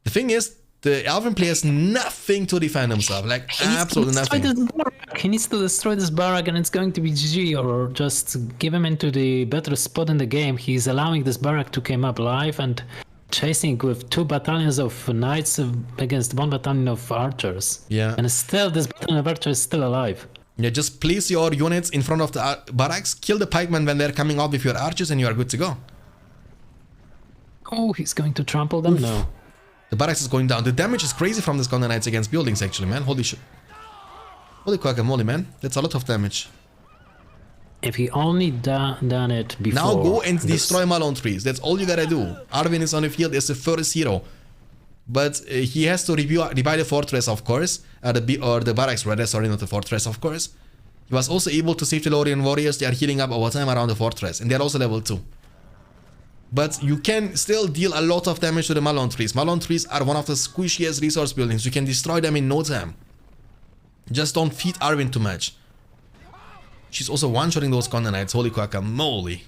The thing is, the Elven player has nothing to defend himself, like absolutely nothing. He needs to destroy this barrack and it's going to be GG, or just give him into the better spot in the game. He's allowing this barrack to come up live and chasing with 2 battalions of knights against 1 battalion of archers. Yeah. And still this battalion of archers is still alive. Yeah, just place your units in front of the barracks, kill the pikemen when they're coming up with your archers, and you are good to go. Oh, he's going to trample them? No. The barracks is going down. The damage is crazy from this gun knights against buildings, actually, man. Holy shit. Holy guacamole, man. That's a lot of damage. If he only done it before... Now go and destroy Malone trees. That's all you gotta do. Arvin is on the field as the first hero. But he has to rebuy the fortress, of course. The barracks, rather. Sorry, not the fortress, of course. He was also able to save the Lorien warriors. They are healing up over time around the fortress. And they're also level 2. But you can still deal a lot of damage to the Malone trees. Malone trees are one of the squishiest resource buildings. You can destroy them in no time. Just don't feed Arvin too much. She's also one-shotting those Condor Knights. Holy guacamole.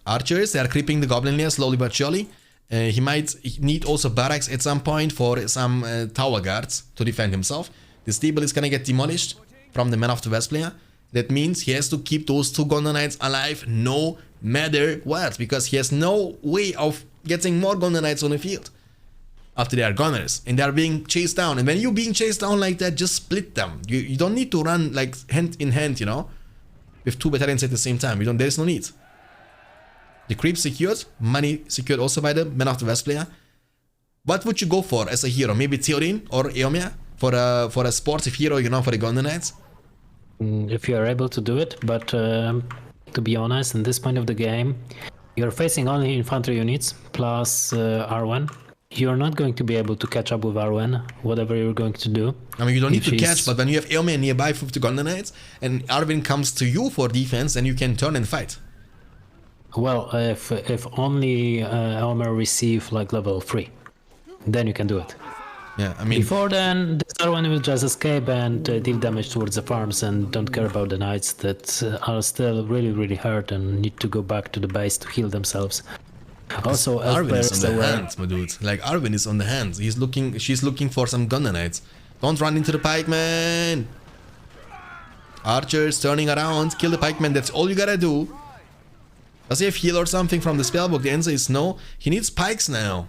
Archers, they are creeping the Goblin layer slowly but surely. He might need also barracks at some point for some tower guards to defend himself. The stable is gonna get demolished from the Man of the West player. That means he has to keep those 2 Gondor Knights alive no matter what, because he has no way of getting more Gondor Knights on the field after they are gunners and they are being chased down. And when you're being chased down like that, just split them. You don't need to run like hand in hand, you know, with 2 battalions at the same time. There's no need. The creep secured, money secured also by the Man of the West player. What would you go for as a hero? Maybe Theoden or Eomer for a sportive hero, you know, for the Gondor Knights? If you are able to do it, but to be honest, in this point of the game, you're facing only infantry units plus R1. You're not going to be able to catch up with R1, whatever you're going to do. I mean, you don't need to catch, but when you have Eomer nearby with the Gondor Knights and Arvin comes to you for defense, then you can turn and fight. Well, if only Eomer receive like level 3, then you can do it. Yeah, I mean... Before then, this R1 will just escape and deal damage towards the farms and don't care about the knights that are still really hurt and need to go back to the base to heal themselves. Also, Arvin is on the hands, my dude. Like, Arvin is on the hands. She's looking for some Gondor Knights. Don't run into the pikemen! Archers turning around, kill the pikemen, that's all you gotta do. Does he have heal or something from the spellbook? The answer is no. He needs pikes now.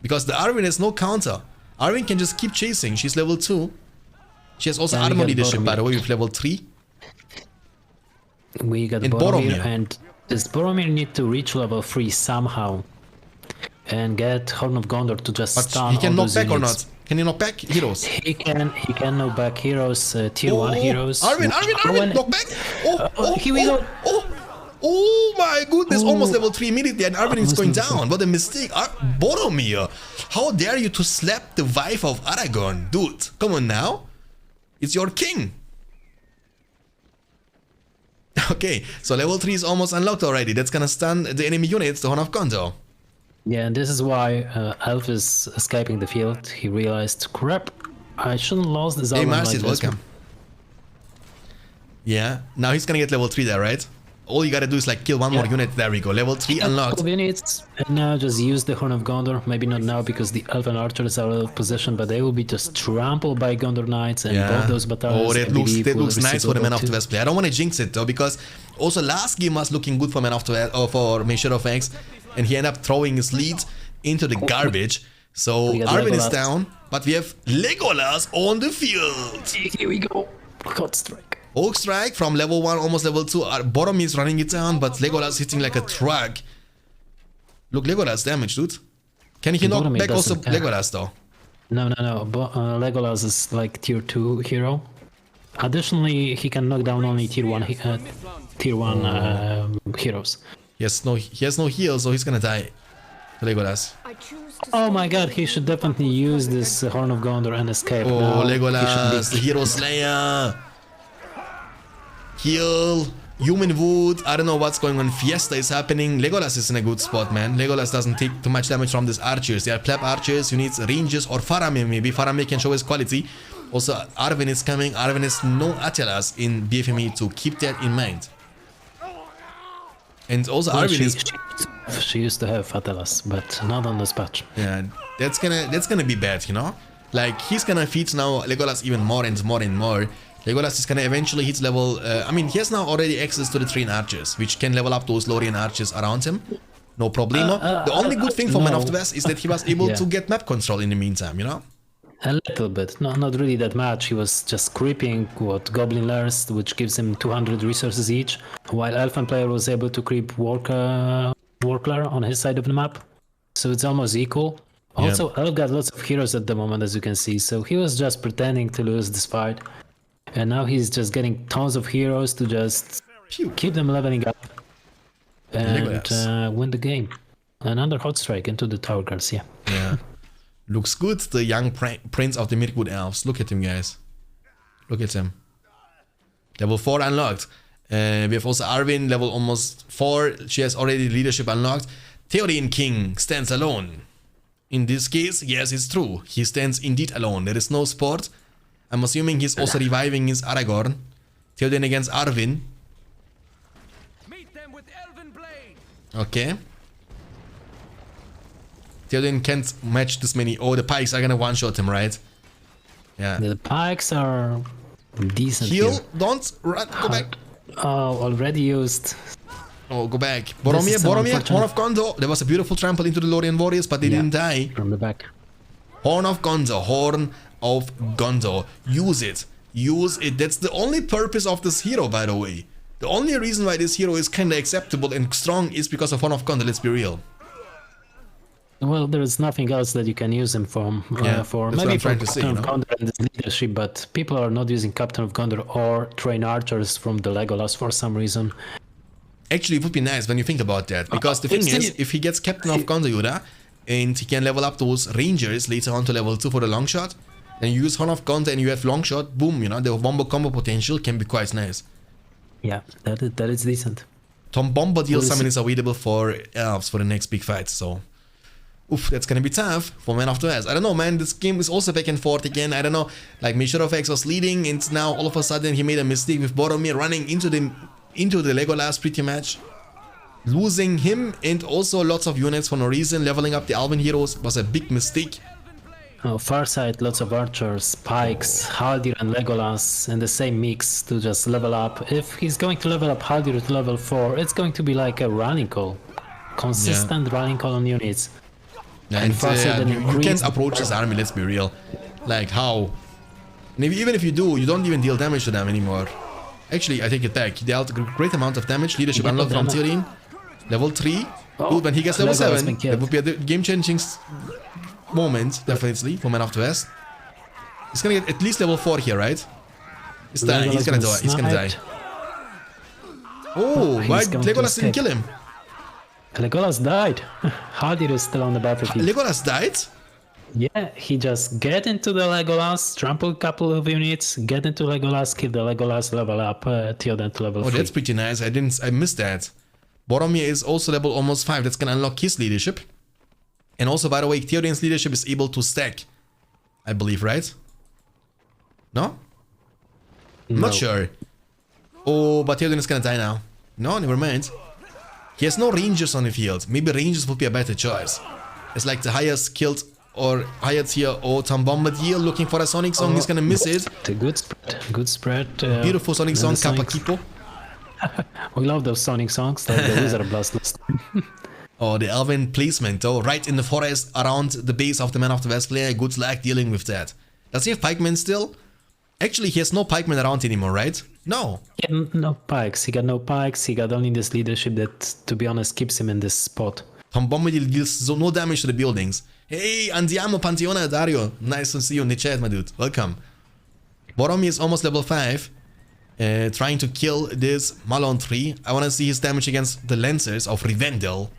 Because the Arvin has no counter. Arvin can just keep chasing. She's level 2. She has also armor leadership, by the way, with level 3. We got And Boromir, Boromir. and this Boromir need to reach level 3 somehow. And get Horn of Gondor to just But stun he can all knock those back or units. not? Can he knock back heroes? He can knock back heroes, tier 1 heroes. Arvin, knock back! Here we go! Oh my goodness, almost Oh. level 3 immediately and Arvin is Almost going level down. What a mistake. Boromir, how dare you to slap the wife of Aragorn? Dude, come on now. It's your king. Okay, so level 3 is almost unlocked already. That's gonna stun the enemy units, the Horn of Gondor. Yeah, and this is why Elf is escaping the field. He realized, crap, I shouldn't lose this Hey, album like Marcy, this. welcome. Yeah, now he's gonna get level 3 there, right? All you gotta do is like kill one more unit. There we go, level 3 unlocked. Units, and now just use the Horn of Gondor. Maybe not now because the Elven archers are out of position, but they will be just trampled by Gondor knights and both those battalions. Oh, that I believe, looks will nice receive for the Man level of the 2. West play. I don't want to jinx it though, because also last game was looking good for Man of the West, or for Mayshadowfax, and he ended up throwing his lead into the garbage. So We got Arvin is Legolas. down, but we have Legolas on the field. Here we go. God strike. Oak Strike from level 1, almost level 2. Boromir is running it down, but Legolas hitting like a truck. Look, Legolas damage, dude. Can he knock Boromir back also doesn't care. Legolas though? No. Legolas is like tier 2 hero. Additionally, he can knock down only tier 1 heroes. He has no heal, so he's gonna die. Legolas. Oh my god, he should definitely use this Horn of Gondor and escape. Oh, Now he Legolas, should the Hero Slayer. Heal. Human Wood. I don't know what's going on. Fiesta is happening. Legolas is in a good spot, man. Legolas doesn't take too much damage from these archers. They are pleb archers. You need ranges or Faramir maybe. Faramir can show his quality. Also, Arwen is coming. Arwen is no Attilas in BFME2. Keep that in mind. And also Well, Arwen is... she used to have Fatalas, but not on this patch. Yeah, that's gonna be bad, you know? Like, he's gonna feed now Legolas even more and more and more. Legolas is gonna eventually hit level... I mean, he has now already access to the train archers, which can level up those Lorien archers around him. No problemo. The only good thing for Man of the West is that he was able to get map control in the meantime, you know? A little bit, no, not really that much. He was just creeping what Goblin Lairs, which gives him 200 resources each, while Elfen player was able to creep Warclar on his side of the map. So it's almost equal. Also, Elf got lots of heroes at the moment, as you can see, so he was just pretending to lose this fight. And now he's just getting tons of heroes to just keep them leveling up and win the game. Another hot strike into the Tower Guards, Yeah. Looks good, the young prince of the Mirkwood Elves. Look at him, guys. Look at him. Level 4 unlocked. We have also Arwen, level almost 4. She has already leadership unlocked. Theoden King stands alone. In this case, yes, it's true. He stands indeed alone. There is no support. I'm assuming he's also reviving his Aragorn. Theoden against Arwen. Meet them with Elven Blade. Okay. Theoden can't match this many. Oh, the pikes are gonna one-shot him, right? Yeah. The pikes are decent. Heal, here. don't run, go back. Oh, already used. Oh, go back. Boromir, Horn of Gondor. There was a beautiful trample into the Lorien warriors, but they didn't die. From the back. Horn of Gondor, Horn of Gondor. Use it. Use it. That's the only purpose of this hero, by the way. The only reason why this hero is kinda acceptable and strong is because of Horn of Gondor, let's be real. Well, there is nothing else that you can use him for. For that's maybe what for I'm trying to say, Captain you of know? Gondor and his leadership, but people are not using Captain of Gondor or train archers from the Legolas for some reason. Actually, it would be nice when you think about that, because the thing is, if he gets Captain of Gondor Yoda, and he can level up those rangers later on to level 2 for the long shot, then you use Horn of Gondor and you have long shot, boom, you know, the Wombo combo potential can be quite nice. Yeah, that is decent. Tom Bombadil summon is available for elves for the next big fight, so... Oof, that's gonna be tough for Man of the West. I don't know, man, this game is also back and forth again. I don't know, like Mayshadowfax was leading and now all of a sudden he made a mistake with Boromir running into the Legolas pretty much. Losing him and also lots of units for no reason. Leveling up the Elven heroes was a big mistake. Oh, far side, lots of archers, pikes, Haldir and Legolas in the same mix to just level up. If he's going to level up Haldir to level 4, it's going to be like a running call. Consistent running call on units. Yeah, and you can't approach this army, let's be real. Like, how? And even if you do, you don't even deal damage to them anymore. Actually, I take it back. He dealt a great amount of damage. Leadership unlocked from Theoden. Level 3. Good, when he gets level 7, that would be a game-changing moment, definitely, for Man of the West. He's gonna get at least level 4 here, right? He's gonna die. He's gonna die. Oh, why Legolas didn't kill him? Legolas died. Haldir is still on the battlefield. Legolas died? Yeah, he just get into the Legolas, trample a couple of units, get into Legolas, kill the Legolas, level up Theoden to level 3. Oh, that's pretty nice. I missed that. Boromir is also level almost 5. That's gonna unlock his leadership. And also, by the way, Theoden's leadership is able to stack. I believe, right? No? I'm not sure. Oh, but Theoden is gonna die now. No, never mind. He has no rangers on the field. Maybe rangers would be a better choice. It's like the higher skilled or higher tier or Tom Bombadil looking for a Sonic Song. He's gonna miss it. The good spread. Good spread. Beautiful Sonic Song, Kappa Kipo. We love those Sonic songs, like the Wizard Blast. Oh, the Elven placement though, right in the forest around the base of the Man of the West player. Good luck dealing with that. Does he have pikemen still? Actually, he has no pikemen around anymore, right? No. He had no pikes. He got no pikes. He got only this leadership that, to be honest, keeps him in this spot. Tom Bombadil deals no damage to the buildings. Hey, Andiamo Panteona Dario. Nice to see you in the chat, my dude. Welcome. Boromir is almost level 5. Trying to kill this Malon tree. I want to see his damage against the Lancers of Rivendell.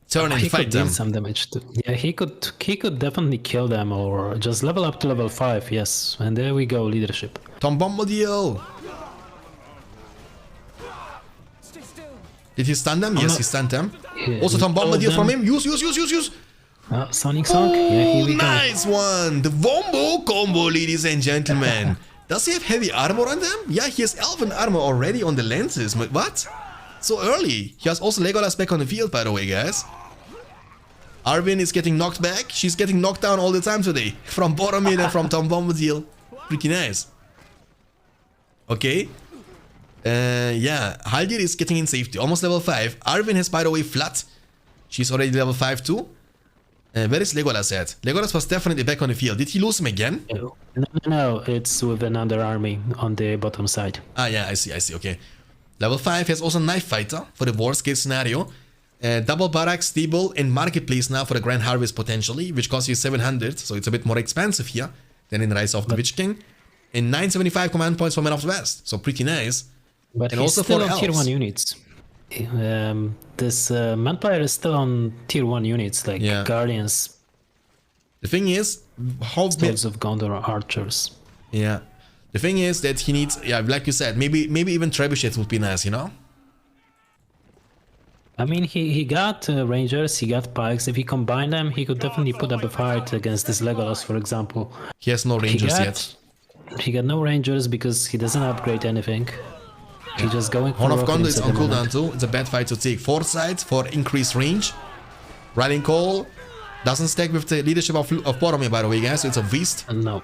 turn and He fight could deal them. some damage too. Yeah, he could definitely kill them or just level up to level 5. Yes, and there we go, leadership. Tom Bombadil. Stay still. Did he stun them? Yes, no. he stunned them. Yeah, Also, Tom all of Bombadil from them. him. Use. Sonic Song. Yeah, here we go. Nice one. The Wombo combo, ladies and gentlemen. Does he have heavy armor on them? Yeah, he has elven armor already on the lenses. But what? So early. He has also Legolas back on the field, by the way, guys. Arwen is getting knocked back. She's getting knocked down all the time today. From Boromir and from Tom Bombadil. Pretty nice. Okay. Yeah, Haldir is getting in safety. Almost level 5. Arwen has, by the way, flat. She's already level 5 too. Where is Legolas at? Legolas was definitely back on the field. Did he lose him again? No, it's with another army on the bottom side. Ah, yeah, I see, okay. Level 5 has also Knife Fighter for the worst case scenario. Double Barrack, Stable, and Marketplace now for the Grand Harvest potentially, which costs you 700, so it's a bit more expensive here than in Rise of the Witch King. And 975 command points for Men of the West, so pretty nice. But And he's also still for on tier elves. 1 units. This man player is still on tier 1 units like Yeah. Guardians, The thing is, how Swords of Gondor, Archers. Yeah. The thing is that he needs, yeah, like you said, maybe even trebuchets would be nice, you know? I mean, he got Rangers, he got Pikes. If he combined them, he could definitely put up a fight against this Legolas, for example. He has no rangers yet. He got no Rangers because he doesn't upgrade anything. He's just going for Horn of rockets Gondor is at on the cooldown moment. too. It's a bad fight to take. Foresight for increased range. Riding Call doesn't stack with the leadership of Boromir, by the way, guys. So it's a beast. No.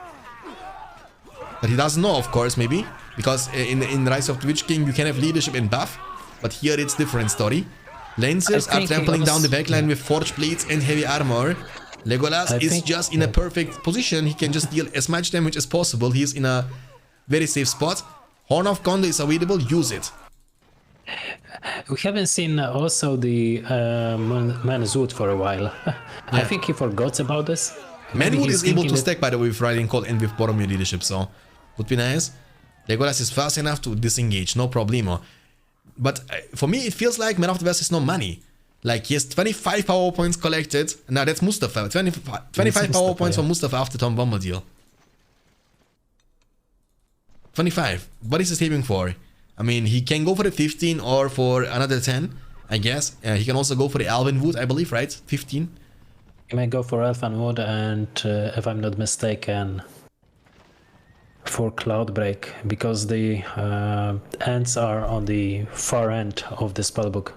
But he doesn't know, of course, maybe. Because in Rise of the Witch King, you can have leadership in buff. But here it's different story. Lancers I are think he trampling down the was- backline with Forged Blades and heavy armor. Legolas I is think- just in a perfect position. He can just deal as much damage as possible. He's in a very safe spot. Horn of Gondor is available. Use it. We haven't seen also the Manzoot for a while. I think he forgot about this. Maybe Manwood he's is able thinking to that- stack, by the way, with Riding Call and with Boromir leadership, so would be nice. Legolas is fast enough to disengage, no problemo. But for me, it feels like Man of the West has no money. Like, he has 25 power points collected. Now, that's Mustafa. 25 power Mustafa, points yeah. for Mustafa after Tom Bombadil. 25. What is he saving for? I mean, he can go for the 15 or for another 10, I guess. He can also go for the Alvinwood, I believe, right? 15. He may go for Elfenwood and, if I'm not mistaken, for Cloudbreak, because the ants are on the far end of the spellbook.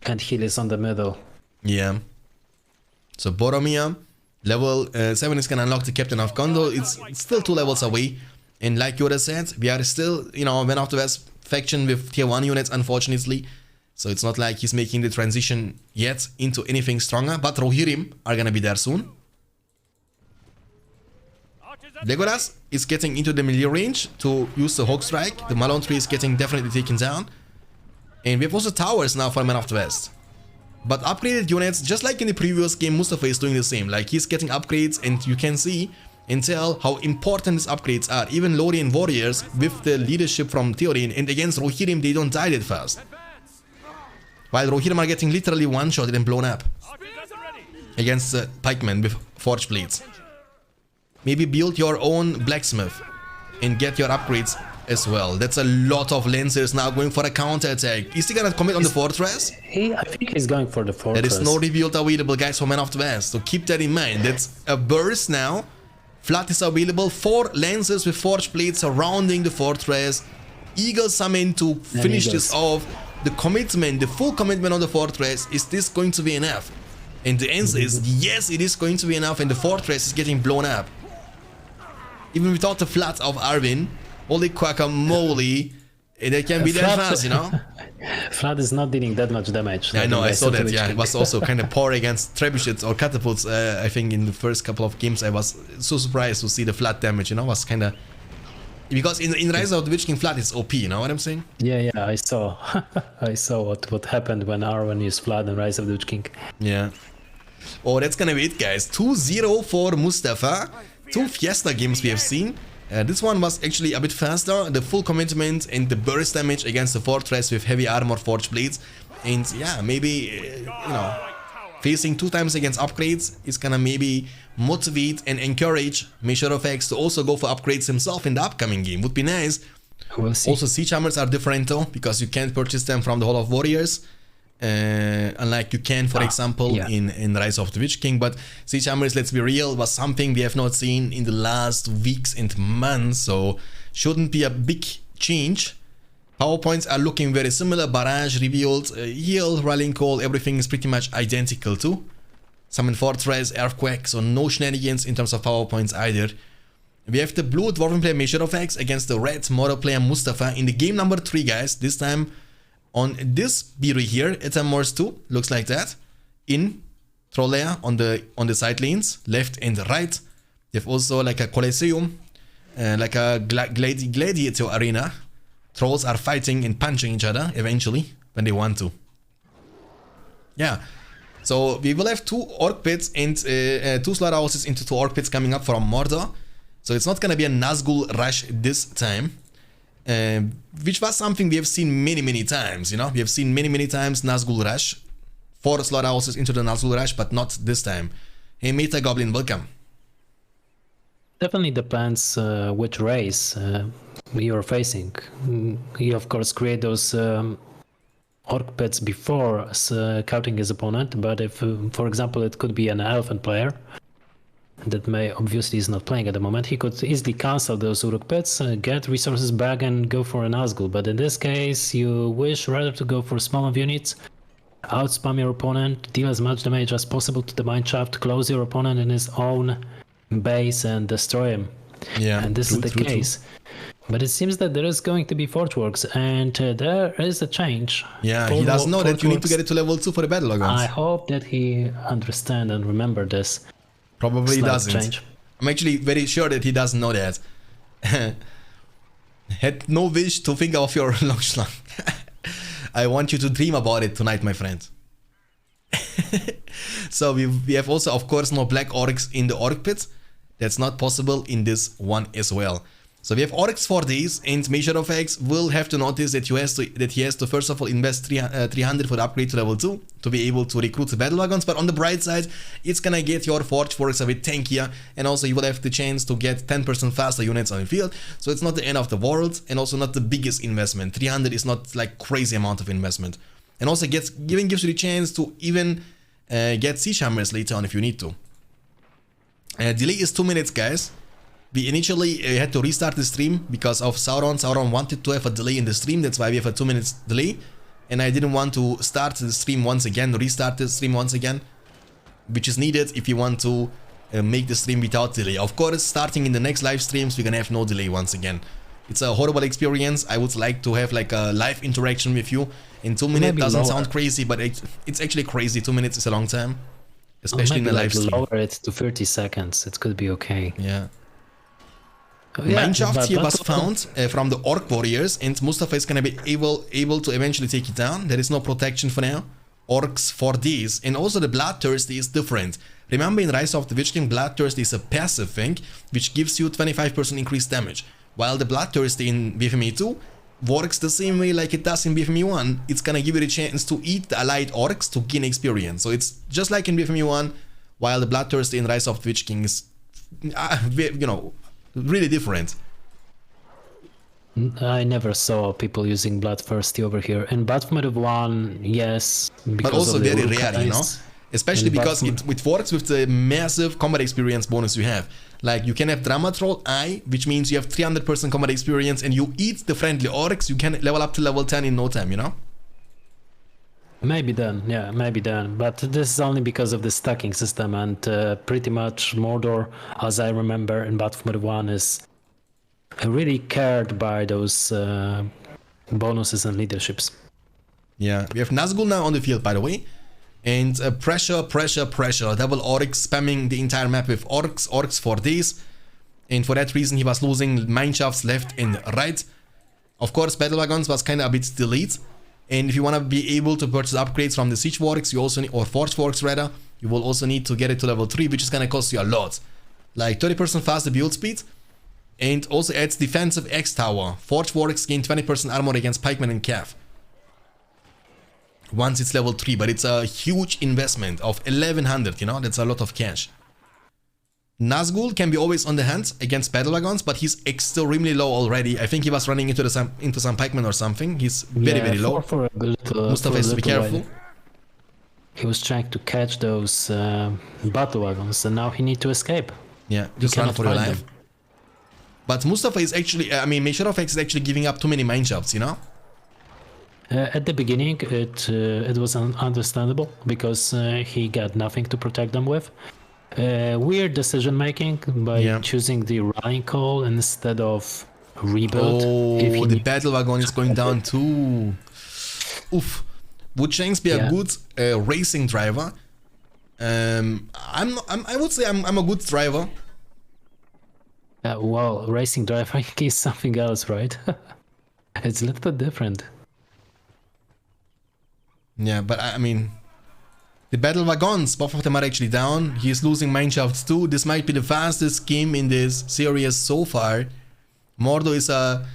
And Heal is on the middle. Yeah. So Boromir, level 7 is gonna unlock the Captain of Gondor. It's still 2 levels away. And like Yoda said, we are still, you know, Man of the West faction with tier 1 units, unfortunately. So it's not like he's making the transition yet into anything stronger. But Rohirrim are gonna be there soon. Legolas is getting into the melee range to use the Hawk Strike. The Malone tree is getting definitely taken down. And we have also towers now for Man of the West. But upgraded units, just like in the previous game, Mustafa is doing the same. Like, he's getting upgrades, and you can see and tell how important these upgrades are. Even Lorien warriors with the leadership from Theoden, and against Rohirrim, they don't die that fast. While Rohirrim are getting literally one-shotted and blown up against pikemen with forged blades. Maybe build your own blacksmith and get your upgrades as well. That's a lot of lancers now going for a counter-attack. Is he gonna commit on the fortress? I think he's going for the fortress. There is no rebuild available, guys, for Man of the West, so keep that in mind. That's a burst now. Flood is available. 4 lancers with forged blades surrounding the fortress. Eagle summon to finish this off. The commitment, the full commitment on the fortress, is this going to be enough? And the answer is yes, it is going to be enough, and the fortress is getting blown up. Even without the flood of Arwen, holy guacamole, they can be that fast, you know? Flood is not dealing that much damage. Yeah, I like know, in I Rise saw of the that, Witch yeah. It King. was also kind of poor against trebuchets or catapults. I think in the first couple of games I was so surprised to see the flood damage, you know, was kind of... Because in Rise of the Witch King, flood is OP, you know what I'm saying? Yeah, I saw. I saw what happened when Arwen used Flood and Rise of the Witch King. Yeah. Oh, that's gonna be it, guys. 2-0 for Mustafa. 2 Fiesta games we have seen. This one was actually a bit faster, the full commitment and the burst damage against the fortress with heavy armor forged blades. And yeah, maybe, you know, facing 2 times against upgrades is gonna maybe motivate and encourage Mayshadowfax to also go for upgrades himself in the upcoming game. Would be nice. We'll see. Also, siege hammers are different though, because you can't purchase them from the Hall of Warriors. Unlike you can, for example, in Rise of the Witch King. But siege hammers, let's be real, was something we have not seen in the last weeks and months, so shouldn't be a big change. PowerPoints are looking very similar. Barrage, revealed, heal, rallying call, everything is pretty much identical too. Summon fortress, earthquake, so no shenanigans in terms of PowerPoints either. We have the blue dwarven player Mayshadowfax against the red Mordor player Mustafa in the game number 3, guys. This time on this bureau here, it's a Morse 2, looks like that. In troll layer on the side lanes, left and right. You have also like a Colosseum, like a gladiator arena. Trolls are fighting and punching each other eventually when they want to. Yeah, so we will have 2 orc pits and 2 slaughterhouses into 2 orc pits coming up from Mordor. So it's not gonna be a Nazgul rush this time. Which was something we have seen many times, you know. We have seen many times Nazgul rush. 4 slaughterhouses into the Nazgul rush, but not this time. Hey Meta Goblin, welcome. Definitely depends which race you're facing. He of course create those orc pits before scouting his opponent, but if for example it could be an elven player that may obviously is not playing at the moment, he could easily cancel those Uruk pits, get resources back and go for an Nazgul. But in this case, you wish rather to go for smaller units, outspam your opponent, deal as much damage as possible to the mineshaft, close your opponent in his own base and destroy him. Yeah, and this is the case. But it seems that there is going to be Forgeworks, and there is a change. Yeah, he doesn't know that you need to get it to level 2 for the battle organs. I hope that he understand and remember this. Probably doesn't. Change. I'm actually very sure that he doesn't know that. Had no wish to think of your long slung. I want you to dream about it tonight, my friend. So we have also, of course, no black orcs in the orc pit. That's not possible in this one as well. So we have orcs for these, and Mayshadowfax will have to notice that he has to first of all invest 300 for the upgrade to level 2 to be able to recruit the battle wagons. But on the bright side, it's gonna get your Forgeworks a bit tankier, and also you will have the chance to get 10% faster units on the field. So it's not the end of the world, and also not the biggest investment. 300 is not like crazy amount of investment, and also gives you the chance to even get siege hammers later on if you need to. Delay is 2 minutes, guys. We initially had to restart the stream because of Sauron. Sauron wanted to have a delay in the stream, that's why we have a 2 minutes delay. And I didn't want to start the stream once again, restart the stream once again, which is needed if you want to make the stream without delay. Of course, starting in the next live streams, we're gonna have no delay once again. It's a horrible experience. I would like to have like a live interaction with you. In 2 minutes doesn't sound crazy, but it's actually crazy. 2 minutes is a long time, especially in a live stream. Lower it to 30 seconds. It could be okay. Yeah. Mineshaft here was found from the Orc Warriors, and Mustafa is gonna be able to eventually take it down. There is no protection for now. Orcs for these, and also the Bloodthirsty is different. Remember in Rise of the Witch King, Bloodthirsty is a passive thing, which gives you 25% increased damage. While the Bloodthirsty in BFME2 works the same way like it does in BFME1. It's gonna give you the chance to eat the allied orcs to gain experience. So it's just like in BFME1, while the Bloodthirsty in Rise of the Witch King is, you know, really different. I never saw people using Bloodthirsty over here. In BFME 1, yes, but also very rare, you know, especially because it works with the massive combat experience bonus you have. Like you can have Drama Troll I, which means you have 300% combat experience, and you eat the friendly orcs. You can level up to level 10 in no time, you know. Maybe then, yeah, maybe then. But this is only because of the stacking system, and pretty much Mordor, as I remember in BFME 1, is really cared by those bonuses and leaderships. Yeah, we have Nazgul now on the field, by the way. And pressure. Devil Oryx spamming the entire map with orcs for days. And for that reason, he was losing mineshafts left and right. Of course, battle wagons was kind of a bit delayed. And if you want to be able to purchase upgrades from the siege works, you also need, or forge works rather, you will also need to get it to level 3, which is going to cost you a lot. Like 30% faster build speed, And also adds defensive X tower. Forge Works gain 20% armor against pikemen and cav. Once it's level 3, but it's a huge investment of 1100, you know, that's a lot of cash. Nazgul can be always on the hand against battle wagons, but he's extremely low already. I think he was running into some pikemen or something. He's very low. Mustafa has to be careful. He was trying to catch those battle wagons, and now he needs to escape. Yeah, just run for your life. But Mustafa is actually, I mean, Mayshadowfax is actually giving up too many mineshafts, you know? At the beginning, it was understandable because he got nothing to protect them with. Weird decision making by choosing the rallying call instead of rebuild. Oh, the battle wagon is going down too. Oof. Would Shanks be a good racing driver? I would say I'm a good driver. Well, racing driver is something else, right? It's a little bit different. Yeah, but I mean, the battle wagons, both of them are actually down. He's losing mineshafts too. This might be the fastest game in this series so far. Mordor is a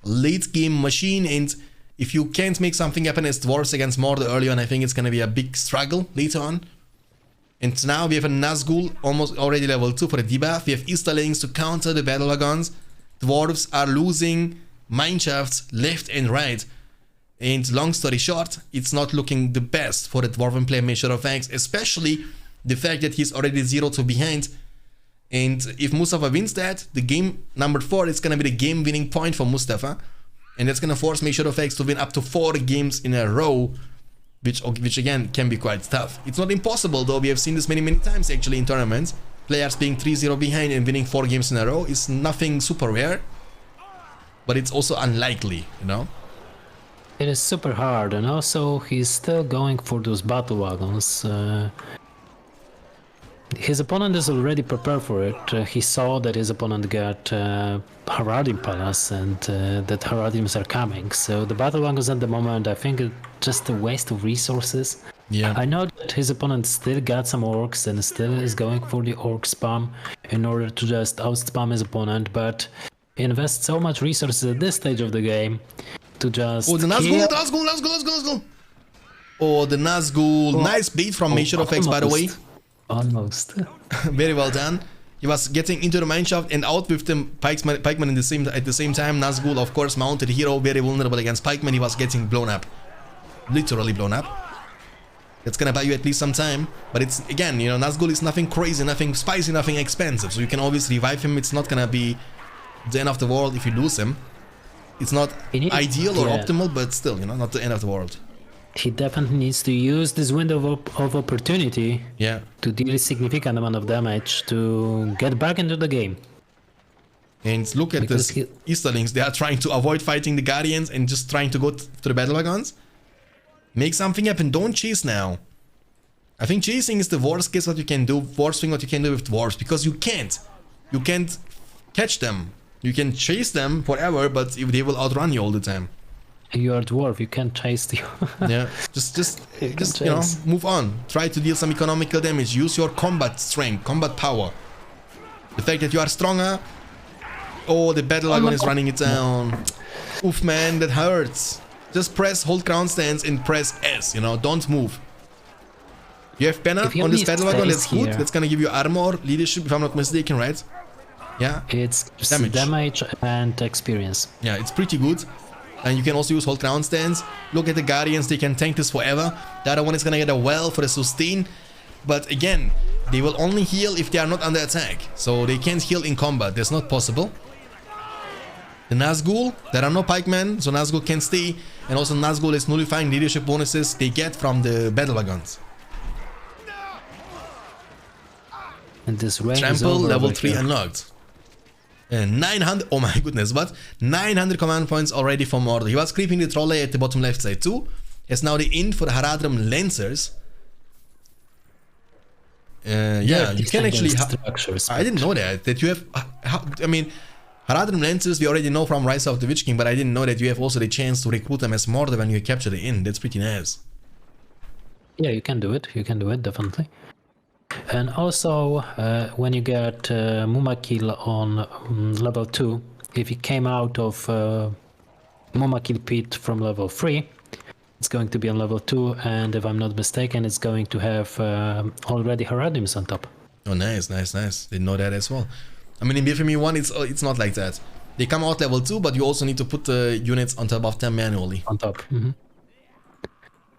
late game machine, and if you can't make something happen as dwarves against Mordor early on, I think it's gonna be a big struggle later on. And now we have a Nazgul almost already level 2 for the debuff. We have Easterlings to counter the battle wagons. Dwarves are losing mineshafts left and right. And long story short, it's not looking the best for the dwarven player Mayshadowfax, especially the fact that he's already 0-2 behind. And if Mustafa wins that, the game number 4 is gonna be the game winning point for Mustafa. And that's gonna force Mayshadowfax to win up to 4 games in a row, which again can be quite tough. It's not impossible though, we have seen this many times actually in tournaments. Players being 3-0 behind and winning 4 games in a row is nothing super rare, but it's also unlikely, you know? It is super hard, and also he's still going for those battle wagons. His opponent is already prepared for it. He saw that his opponent got Haradim Palace and that Haradims are coming. So the battle wagons at the moment, I think it's just a waste of resources. Yeah. I know that his opponent still got some orcs and still is going for the orc spam in order to just out-spam his opponent, but he invests so much resources at this stage of the game to just... Oh, the Nazgul! Oh, the Nazgul. Nice bait from Mayshadowfax, by the way. Almost. Very well done. He was getting into the mineshaft and out with the pikeman at the same time. Nazgul, of course, mounted hero, very vulnerable against pikeman. He was getting blown up. Literally blown up. That's gonna buy you at least some time. But it's, again, you know, Nazgul is nothing crazy, nothing spicy, nothing expensive. So you can always revive him. It's not gonna be the end of the world if you lose him. It's not ideal or optimal, but still, you know, not the end of the world. He definitely needs to use this window of opportunity to deal a significant amount of damage to get back into the game. And look at this Easterlings. They are trying to avoid fighting the Guardians and just trying to go to the battle wagons. Make something happen. Don't chase now. I think chasing is the worst case what you can do. Worst thing what you can do with dwarves, because you can't catch them. You can chase them forever, but if they will outrun you all the time. You are a dwarf, you can't chase you. Yeah, just you know, move on. Try to deal some economical damage. Use your combat strength, combat power. The fact that you are stronger. Oh, the battle wagon is running it down. Oof, man, that hurts. Just hold ground stance and press S, you know, don't move. You have banner on this battle wagon, that's good. That's gonna give you armor, leadership, if I'm not mistaken, right? Yeah. It's damage and experience. Yeah, it's pretty good. And you can also use hold ground stance. Look at the Guardians, they can tank this forever. The other one is gonna get a well for the sustain. But again, they will only heal if they are not under attack. So they can't heal in combat, that's not possible. The Nazgul, there are no pikemen, so Nazgul can stay. And also Nazgul is nullifying leadership bonuses they get from the battle wagons. And this range Trample level 3 unlocked. 900, oh my goodness, what? 900 command points already for Mordor. He was creeping the trolley at the bottom left side too. Has now the inn for the Haradrim Lancers. Yeah, you can actually... I didn't know that you have... I mean, Haradrim Lancers we already know from Rise of the Witch King, but I didn't know that you have also the chance to recruit them as Mordor when you capture the inn. That's pretty nice. Yeah, you can do it. You can do it, definitely. And also, when you get Mumakil on level 2, if you came out of Mumakil pit from level 3, it's going to be on level 2, and if I'm not mistaken, it's going to have already Heradiums on top. Oh, nice. Didn't know that as well. I mean, in BFME 1, it's not like that. They come out level 2, but you also need to put the units on top of them manually. On top.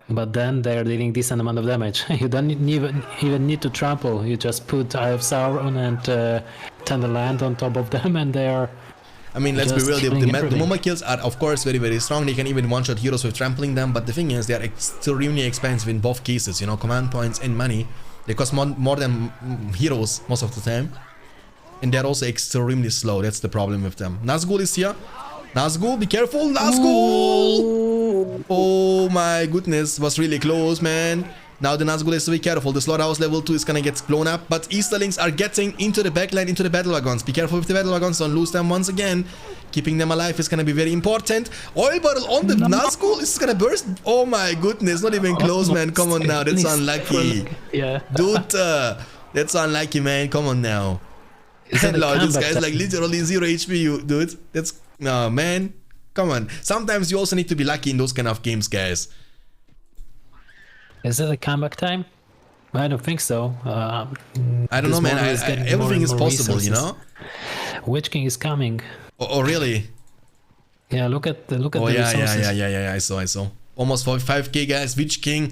But then they're dealing decent amount of damage. You don't even need to trample. You just put Eye of Sauron and Tenderland on top of them, and they're... I mean, let's be real, the Moma kills are of course very, very strong. They can even one-shot heroes with trampling them, but the thing is, they are extremely expensive in both cases, you know, command points and money. They cost more than heroes most of the time. And they're also extremely slow, that's the problem with them. Nazgul is here. Nazgul, be careful, Nazgul! Oh my goodness, was really close, man. Now the Nazgul has to be careful. The slaughterhouse level 2 is gonna get blown up, but Easterlings are getting into the backline, into the battle wagons. Be careful with the battle wagons, don't lose them once again. Keeping them alive is gonna be very important. Oil barrel on the Nazgul, is gonna burst. Oh my goodness, not even close, man. Come on now, that's unlucky. Yeah. Dude, that's unlucky, man. Come on now. Lord, this guy's like literally 0 HP, dude. That's... No, man. Come on. Sometimes you also need to be lucky in those kind of games, guys. Is it a comeback time? I don't think so. I don't know, man. Everything is possible, you know? Witch King is coming. Oh, really? Yeah, look at the resources. Yeah, I saw. Almost 5k, guys. Witch King.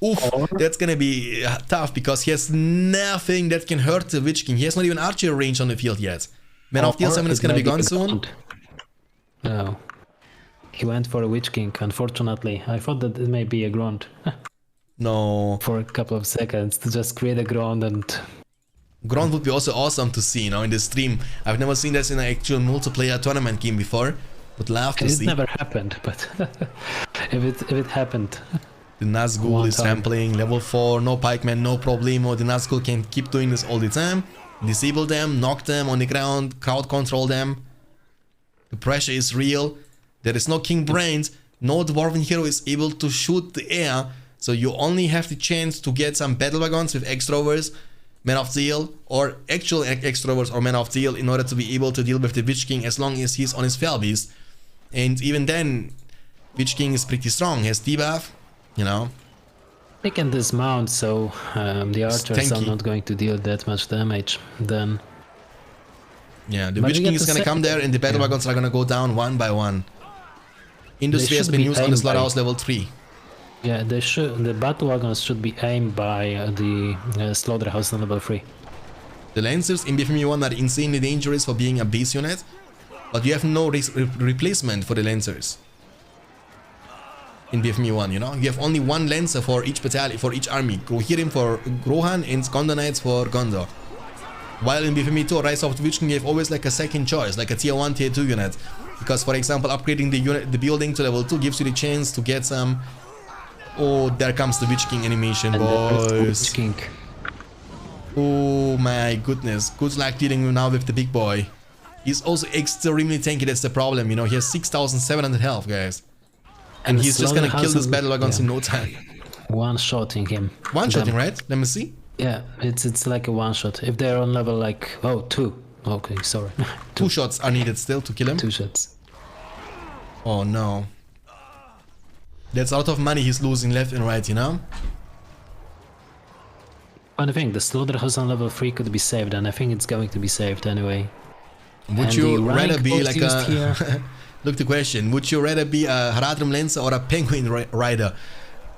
Oof, that's gonna be tough because he has nothing that can hurt the Witch King. He has not even archer range on the field yet. Man of Steel 7 is gonna be gone soon. No. He went for a Witch King, unfortunately. I thought that it may be a Grunt. No. For a couple of seconds to just create a Grunt and... Grunt would be also awesome to see, you know, in the stream. I've never seen this in an actual multiplayer tournament game before. Would love to see. It never happened, but if it happened. The Nazgul is trampling, level 4, no pikeman, no problemo. The Nazgul can keep doing this all the time. Disable them, knock them on the ground, crowd control them. The pressure is real. There is no King Brains. No Dwarven hero is able to shoot the air. So you only have the chance to get some battle wagons with extrovers, Men of Steel, or actual extrovers or Men of Steel in order to be able to deal with the Witch King as long as he's on his Fell Beast. And even then, Witch King is pretty strong, has debuff, you know. They can dismount, so the archers are not going to deal that much damage then. Yeah, the Witch King is gonna come there and the battle wagons are gonna go down one by one. Industry has been used on the slaughterhouse level 3. Yeah, the battle wagons should be aimed by the slaughterhouse on level 3. The Lancers in BFME 1 are insanely dangerous for being a base unit, but you have no replacement for the Lancers. In BFME 1, you know? You have only one Lancer for each battalion, for each army. Rohirrim for Rohan and Gondor Knights for Gondor. While in BFME 2, Rise of the Witch King gave always like a second choice, like a tier 1, tier 2 unit. Because for example, upgrading the building to level 2 gives you the chance to get some... Oh, there comes the Witch King animation, boys. Witch King. Oh my goodness. Good luck dealing now with the big boy. He's also extremely tanky, that's the problem, you know. He has 6,700 health, guys. And he's just gonna kill this battle wagons in no time. One-shotting him. One-shotting, right? Let me see. Yeah, it's like a one-shot. If they're on level like... Oh, 2. Okay, sorry. 2 shots are needed still to kill him? 2 shots. Oh no. That's a lot of money he's losing left and right, you know? And I think the slaughterhouse on level 3 could be saved, and I think it's going to be saved anyway. Would you rather be like a... Look, the question, would you rather be a Haradrim Lancer or a Penguin Rider?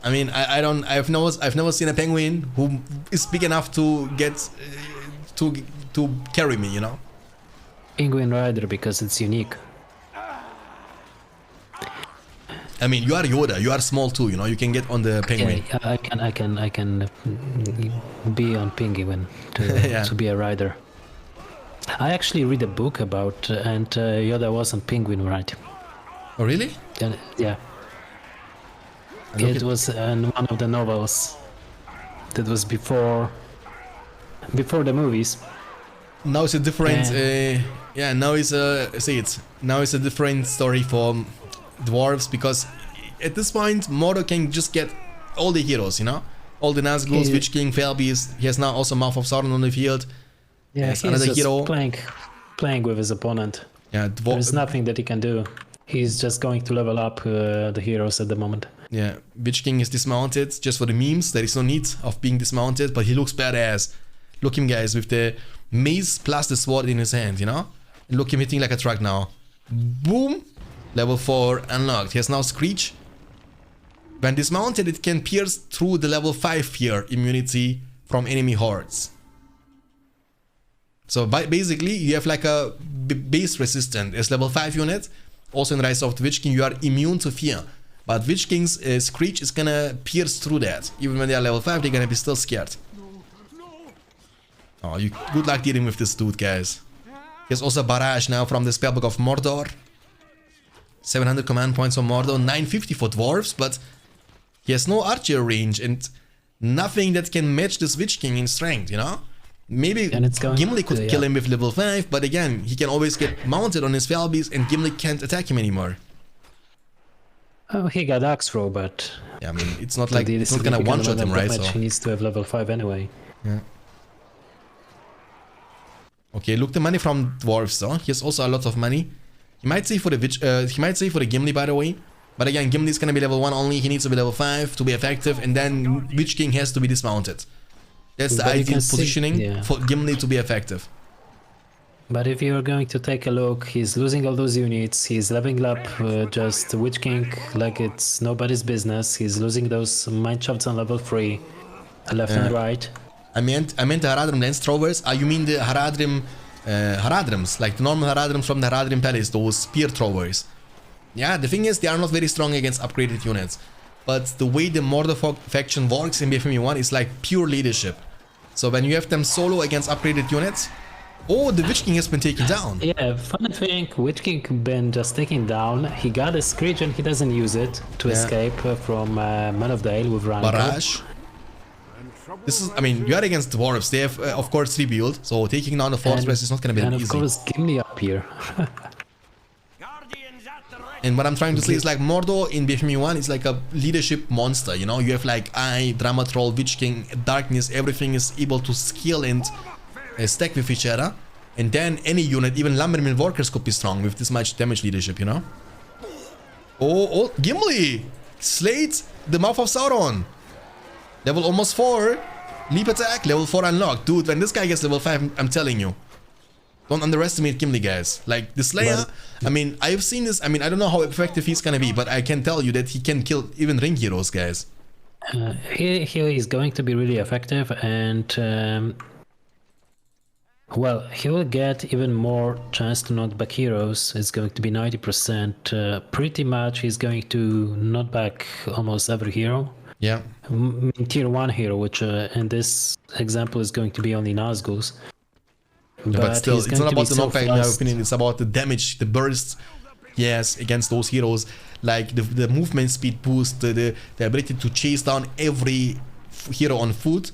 I mean, I've never seen a Penguin who is big enough to get... to carry me, you know? Penguin Rider, because it's unique. I mean, you are Yoda, you are small too, you know, you can get on the Penguin. Yeah, I can be on Penguin to be a rider. I actually read a book about, and Yoda was on Penguin, right? Oh, really? Yeah. It was in one of the novels. That was before the movies. Now it's a different, now it's a different story for dwarves, because at this point Mordor can just get all the heroes, you know, all the Nazgûls, Witch King, Felbeast. He has now also Mouth of Sauron on the field. Yeah, Yes, he's another just hero. playing with his opponent. Yeah, There's nothing that he can do. He's just going to level up the heroes at the moment. yeah, Witch King is dismounted just for the memes. There is no need of being dismounted, but he looks badass. Look him, guys, with the mace plus the sword in his hand, you know? And look him hitting like a truck now. Boom! Level 4 unlocked. He has now Screech. When dismounted, it can pierce through the level 5 fear immunity from enemy hordes. So basically, you have like a base resistant as level 5 unit. Also in Rise of the Witch King, you are immune to fear. But Witch King's Screech is gonna pierce through that. Even when they are level 5, they're gonna be still scared. Oh, good luck dealing with this dude, guys. He has also Barrage now from the spellbook of Mordor. 700 command points on Mordor, 950 for dwarves, but he has no archer range and nothing that can match this Witch King in strength, you know? Maybe Gimli could kill him with level 5, but again, he can always get mounted on his Felbeast and Gimli can't attack him anymore. Oh, he got axe throw, but Yeah, I mean, it's not like it's not gonna one-shot him, right? So. He needs to have level 5 anyway. Yeah. Okay, look, the money from dwarves though. He has also a lot of money. He might say for the Gimli, by the way. But again, Gimli is gonna be level 1 only. He needs to be level 5 to be effective, and then Witch King has to be dismounted. That's the ideal positioning for Gimli to be effective. But if you're going to take a look, he's losing all those units. He's leveling up just Witch King like it's nobody's business. He's losing those Mineshafts on level 3, left and right. I meant the Haradrim Lance Throwers. You mean the Haradrims, like the normal Haradrims from the Haradrim Palace, those spear throwers. Yeah, the thing is, they are not very strong against upgraded units. But the way the Mordor faction works in BFME 1 is like pure leadership. So when you have them solo against upgraded units, oh, the Witch King has been taken down. Yeah, funny thing, Witch King been just taken down. He got a Screech and he doesn't use it to escape from Man of Dale with Ranko. Barrage. This is, I mean, you are against dwarves. They have, of course, rebuild. So taking down the fortress is not going to be easy. And of course, Gimli up here. And what I'm trying to say is like Mordor in BFME 1 is like a leadership monster, you know? You have like Drama Troll, Witch King, Darkness, everything is able to scale and stack with each other. And then any unit, even Lumbermen Workers could be strong with this much damage leadership, you know? Oh, Gimli! Slayed the Mouth of Sauron! Level almost 4. Leap attack, level 4 unlocked. Dude, when this guy gets level 5, I'm telling you. Don't underestimate Gimli, guys. Like, the Slayer, I mean, I've seen this. I mean, I don't know how effective he's gonna be, but I can tell you that he can kill even ring heroes, guys. He is going to be really effective, and well, he will get even more chance to knock back heroes. It's going to be 90%. Pretty much, he's going to knock back almost every hero. Yeah. Tier 1 hero, which in this example is going to be only Nazgûls. Yeah, but still, it's not about the knockback in my opinion, it's about the damage, the bursts, yes, against those heroes. Like the movement speed boost, the ability to chase down every hero on foot.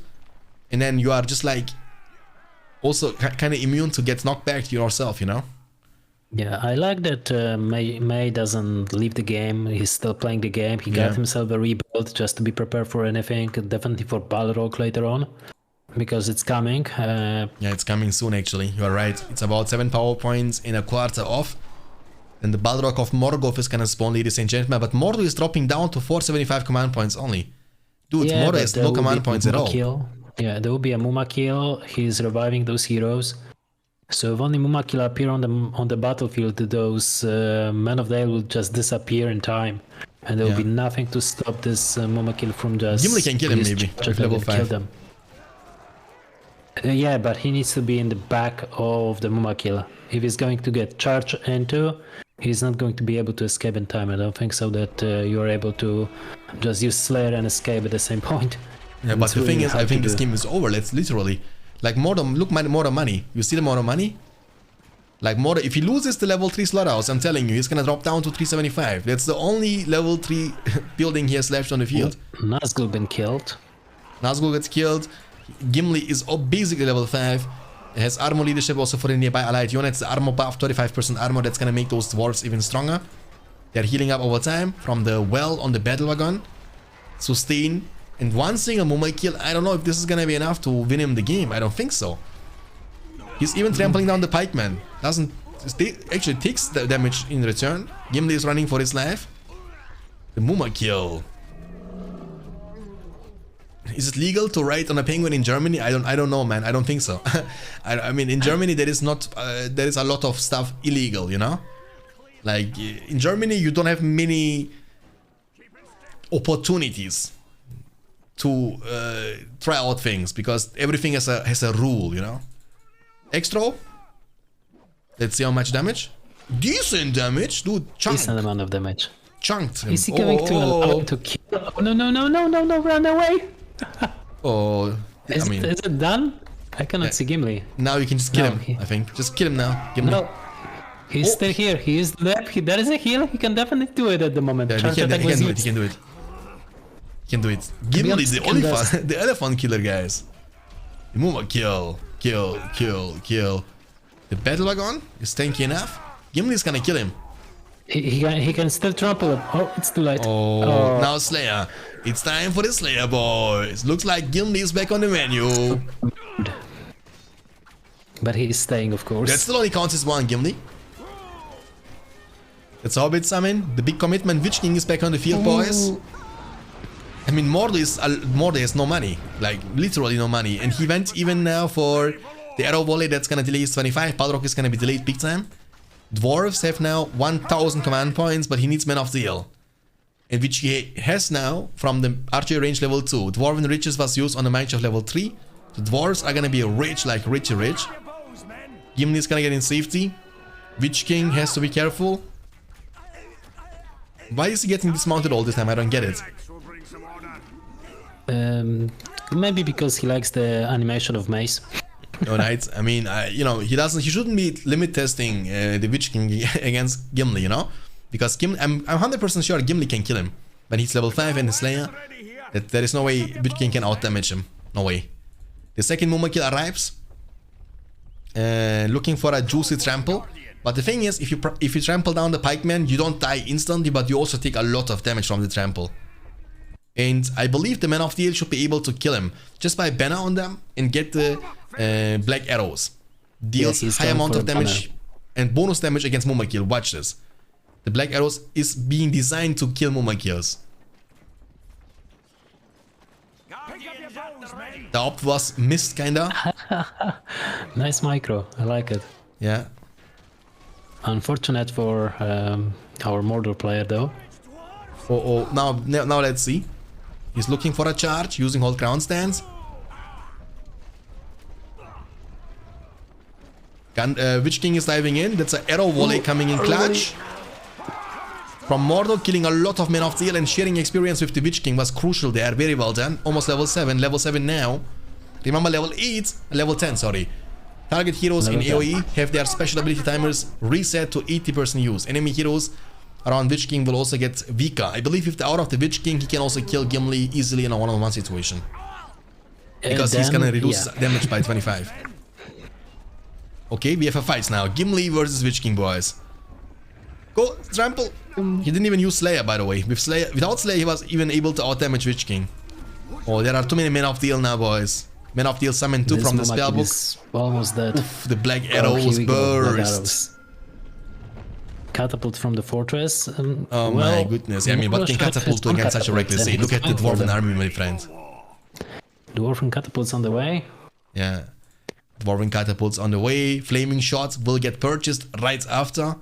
And then you are just like also kind of immune to get knocked back yourself, you know? Yeah, I like that May doesn't leave the game. He's still playing the game. He got himself a rebuild just to be prepared for anything, definitely for Balrog later on. Because it's coming. Yeah, it's coming soon actually, you are right. It's about 7 power points in a quarter off. And the Balrog of Morgoth is gonna spawn, ladies and gentlemen. But Mordor is dropping down to 475 command points only. Dude, Mordor has no command points at all. Yeah, there will be a Muma kill. He's reviving those heroes. So if only Muma kill appear on the battlefield, those Men of Dale will just disappear in time. And there will be nothing to stop this Muma kill from just... Gimli can kill him maybe, with level 5. Yeah, but he needs to be in the back of the Muma Killer. If he's going to get charged into, he's not going to be able to escape in time. I don't think so that you are able to just use Slayer and escape at the same point. Yeah, but the thing is, I think this game is over. Let's literally, like Mordor, look, Mordor money. You see the Mordor money? Like Mordor, if he loses the level 3 slaughterhouse, I'm telling you, he's gonna drop down to 375. That's the only level 3 building he has left on the field. Nazgûl been killed. Nazgûl gets killed. Gimli is basically level 5. It has armor leadership also for the nearby allied units. The armor buff, 35% armor, that's gonna make those dwarves even stronger. They're healing up over time from the well on the battle wagon. Sustain And one single Mumai kill, I don't know if this is gonna be enough to win him the game. I don't think so. He's even trampling down the pikeman. Actually takes the damage in return. Gimli is running for his life. The Mumai kill. Is it legal to ride on a penguin in Germany? I don't know, man. I don't think so. I mean, in Germany there is not there is a lot of stuff illegal, you know. Like in Germany, you don't have many opportunities to try out things because everything has a rule, you know. Extra. Let's see how much damage. Decent damage, dude. Chunked. Decent amount of damage. Chunked him. Is he going to allow him to kill? Oh, no, run away! Oh, Is it done? I cannot see Gimli. Now you can just kill him, I think. Just kill him now. Gimli. No. He's still here. He is there. There is a heal. He can definitely do it at the moment. Yeah, he can do it. He can do it. Gimli, the elephant killer, guys. Muma kill. The battle wagon is tanky enough. Gimli's gonna kill him. He can still trample him. Oh, it's too late. Oh, now Slayer. It's time for the Slayer, boys. Looks like Gimli is back on the menu. But he is staying, of course. That still only counts as one, Gimli. That's how it summon. The big commitment. Witch King is back on the field, boys. I mean, Mordor has no money. Like, literally no money. And he went even now for the arrow volley. That's gonna delay his 25. Padrock is gonna be delayed big time. Dwarves have now 1000 command points, but he needs Men of Steel. And which he has now from the archery range level 2. Dwarven Riches was used on the Minecraft level 3. The dwarves are gonna be rich, like rich. Gimli is gonna get in safety. Witch King has to be careful. Why is he getting dismounted all the time? I don't get it. Maybe because he likes the animation of Mace. No, right? I mean, you know, he shouldn't be limit testing the Witch King against Gimli, you know? Because Gimli, I'm 100% sure Gimli can kill him. When he's level 5 and the Slayer, that there is no way Witch King can out-damage him. No way. The second Muma kill arrives. Looking for a juicy trample. But the thing is, if you trample down the pikeman, you don't die instantly, but you also take a lot of damage from the trample. And I believe the Men of Steel should be able to kill him just by banner on them and get the black arrows. Deals high amount of damage and bonus damage against Muma kill. Watch this. The black arrows is being designed to kill Muma kills. The op was missed kinda. Nice micro. I like it. Yeah. Unfortunate for our Mordor player though. Oh, now let's see. He's looking for a charge using whole crown stance. Witch King is diving in. That's an arrow volley coming in clutch. From Mordor, killing a lot of Men of Steel and sharing experience with the Witch King was crucial there. Very well done. Almost level 7. Level 7 now. Remember level 8. Level 10, sorry. Target heroes in AoE have their special ability timers reset to 80% use. Enemy heroes around Witch King will also get weaker. I believe if they're out of the Witch King, he can also kill Gimli easily in a one-on-one situation. Because he's gonna reduce damage by 25. Okay, we have a fight now. Gimli versus Witch King, boys. Go, trample. He didn't even use Slayer, by the way. Without Slayer, he was even able to out-damage Witch King. Oh, there are too many Men of Steel now, boys. Men of Steel summon 2 from the spellbook. Almost dead. Oof, the black arrows burst. Catapult from the fortress. Oh my goodness. I mean, what can catapult do against such a reckless aid? Look at the Dwarven army, my friend. Dwarven catapults on the way. Yeah. Dwarven catapults on the way. Flaming shots will get purchased right after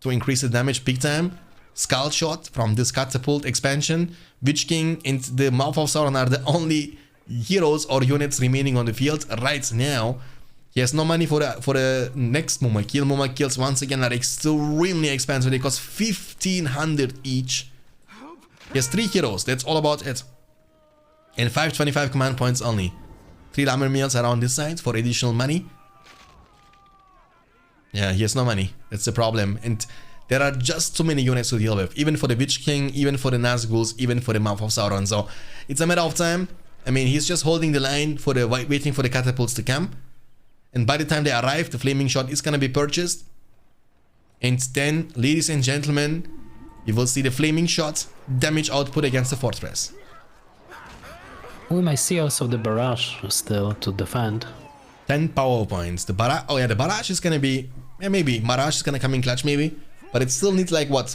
to increase the damage big time. Skull shot from this catapult expansion. Witch King and the Mouth of Sauron are the only heroes or units remaining on the field right now. He has no money for the next Muma kill. Muma kills once again are extremely expensive. They cost 1500 each. He has 3 heroes. That's all about it. And 525 command points only. 3 armor meals around this side for additional money. Yeah, he has no money. That's the problem. And there are just too many units to deal with. Even for the Witch King, even for the Nazguls, even for the Mouth of Sauron. So it's a matter of time. I mean, he's just holding the line for the waiting for the catapults to come. And by the time they arrive, the flaming shot is gonna be purchased. And then, ladies and gentlemen, you will see the flaming shot damage output against the fortress. We may see also the barrage still to defend. 10 power points. The barrage, oh yeah, the barrage is gonna be, yeah, maybe Mirage is gonna come in clutch, maybe, but it still needs like what,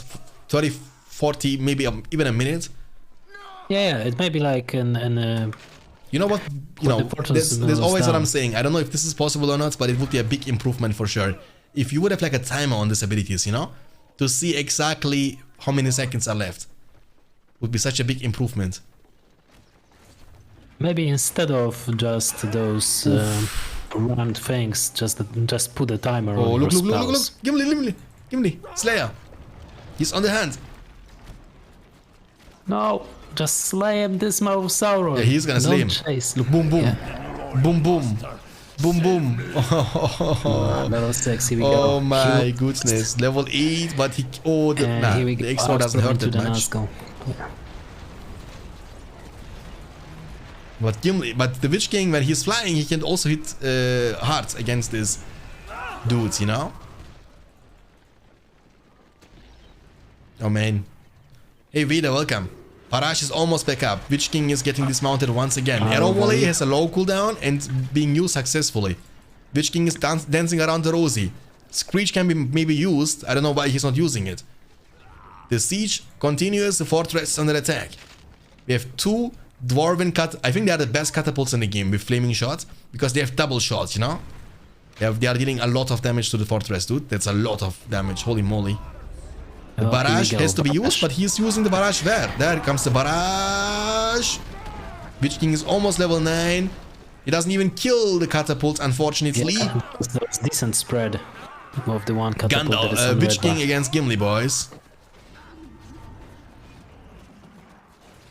30, 40, maybe even a minute. Yeah, it may be like an you know what, you know, there's always what I'm saying. I don't know if this is possible or not, but it would be a big improvement for sure. If you would have like a timer on these abilities, you know, to see exactly how many seconds are left, would be such a big improvement. maybe instead of just those round things, just put a timer Oh, on look, your look, look, look, spells. look, Gimli, Slayer. He's on the hand. No, just slay him, this Sauron. Yeah, he's gonna slay him. Chase. Look, boom, boom, Yeah. boom, boom, boom, boom. Level 6, here we Oh go. my goodness, level 8, but he, oh, the, nah, Here we the go. extra doesn't hurt to that the much. Nazgul. Yeah. But Gimli, but the Witch King, when he's flying, he can also hit hard against these dudes, you know? Oh man. Hey Veda, welcome. Parash is almost back up. Witch King is getting dismounted once again. Arrow Volley has a low cooldown and being used successfully. Witch King is dancing around the Rosie. Screech can be maybe used. I don't know why he's not using it. The siege continues. The fortress under attack. We have two dwarven I think they are the best catapults in the game with flaming shots because they have double shots, you know? They are dealing a lot of damage to the fortress, dude. That's a lot of damage. Holy moly. The barrage has to be used, but he's using the barrage there. There comes the barrage. Witch King is almost level 9. He doesn't even kill the catapult, unfortunately. Yeah, that's decent spread of the one catapult that is on Witch red King bar. against Gimli, boys.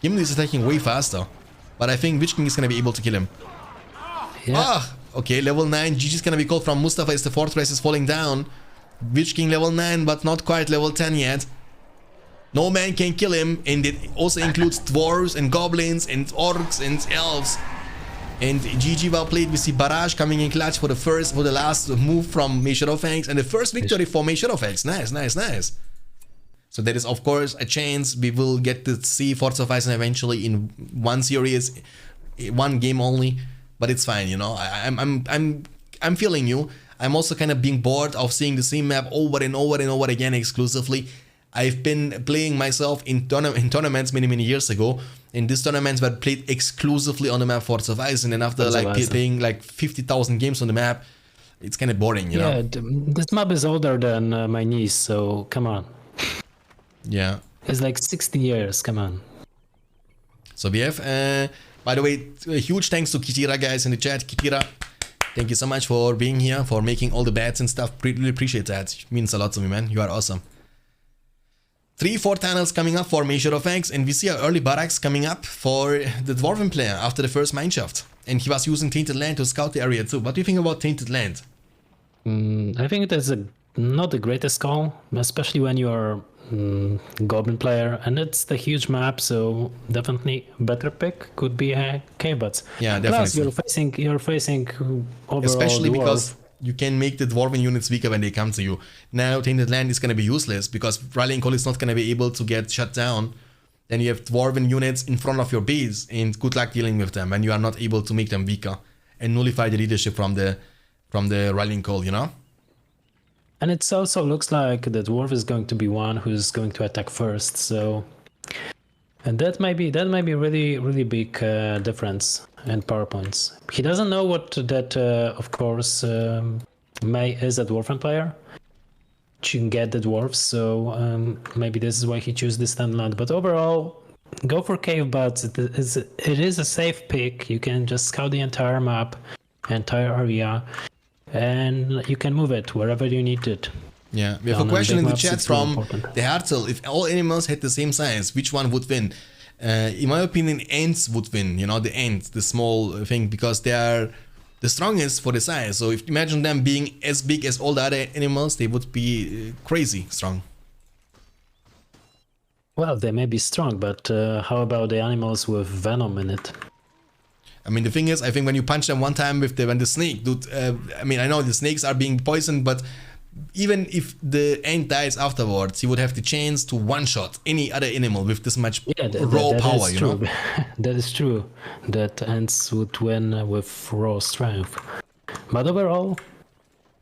Gimli is attacking way faster, but I think Witch King is gonna be able to kill him. Yeah. Ah, okay, level 9. GG is gonna be called from Mustafa as the fortress is falling down. Witch King level 9, but not quite level 10 yet. No man can kill him, and it also includes dwarves and goblins and orcs and elves. And GG well played. We see Barrage coming in clutch for the last move from Mayshadowfax, and the first victory for Mayshadowfax. Nice, nice, nice. So there is of course a chance we will get to see Forza Horizon eventually in one series, one game only, but it's fine, you know. I'm feeling you. I'm also kind of being bored of seeing the same map over and over and over again exclusively. I've been playing myself in tournaments many years ago, and these tournaments were played exclusively on the map Forza Horizon, and after playing like 50,000 games on the map, it's kind of boring, you know. Yeah, this map is older than my niece, so come on. Yeah. It's like 16 years, come on. So we have, by the way, a huge thanks to Kitira guys in the chat. Kitira, thank you so much for being here, for making all the bets and stuff. Really appreciate that. It means a lot to me, man. You are awesome. 3-4 tunnels coming up for Mayshadowfax, and we see our early barracks coming up for the Dwarven player after the first mineshaft. And he was using Tainted Land to scout the area too. What do you think about Tainted Land? I think it is not the greatest call, especially when you are Goblin player, and it's the huge map, so definitely better pick could be Cave Butts. Yeah, definitely. Plus you're facing overall especially dwarf. because you can make the Dwarven units weaker when they come to you. Now Tainted Land is going to be useless because Rallying Call is not going to be able to get shut down. Then you have Dwarven units in front of your base, and good luck dealing with them when you are not able to make them weaker and nullify the leadership from the Rallying Call, you know? And it also looks like the dwarf is going to be one who's going to attack first, so and that might be really big difference in power points. He doesn't know what that of course May is a dwarven player. She can get the dwarves, so maybe this is why he chose this stand land. But overall, go for Cave Butts. It is a safe pick. You can just scout the entire map, entire area, and you can move it wherever you need it. Yeah, we have a question in the chat from the Hartel. If all animals had the same size, which one would win? In my opinion, ants would win. You know, the ants, the small thing, because they are the strongest for the size. So if you imagine them being as big as all the other animals, they would be crazy strong. Well, they may be strong, but how about the animals with venom in it? I mean, the thing is, I think when you punch them one time with when the snake, dude, I mean, I know the snakes are being poisoned, but even if the Ant dies afterwards, he would have the chance to one-shot any other animal with this much raw power, is you true. know? That is true. That Ants would win with raw strength. But overall,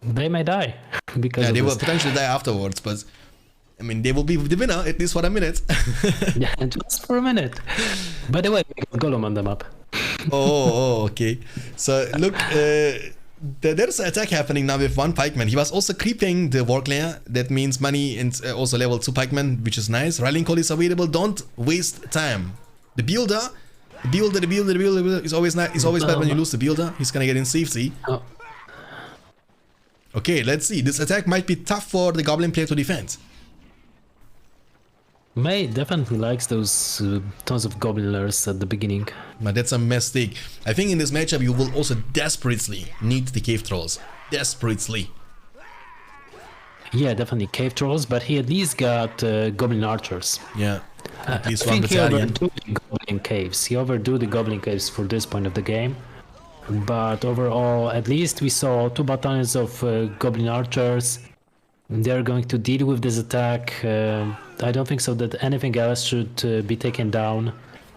they may die because Yeah, of they will this. potentially die afterwards, but I mean, they will be the winner, at least for a minute. Yeah, just for a minute. By the way, we got Gollum on the map. Okay. So look, there's an attack happening now with one pikeman. He was also creeping the work layer. That means money and also level 2 pikeman, which is nice. Rallying call is available. Don't waste time. The builder is always nice. It's always bad when you lose the builder. He's gonna get in safety. Oh. Okay, let's see. This attack might be tough for the goblin player to defend. May definitely likes those tons of gobliners at the beginning. But that's a mistake. I think in this matchup you will also desperately need the cave trolls. Desperately. Yeah, definitely cave trolls, but he at least got goblin archers. Yeah. At least I one think he battalion. overdo the goblin caves. He overdo the goblin caves for this point of the game. But overall, at least we saw 2 battalions of goblin archers. They're going to deal with this attack. I don't think so that anything else should be taken down,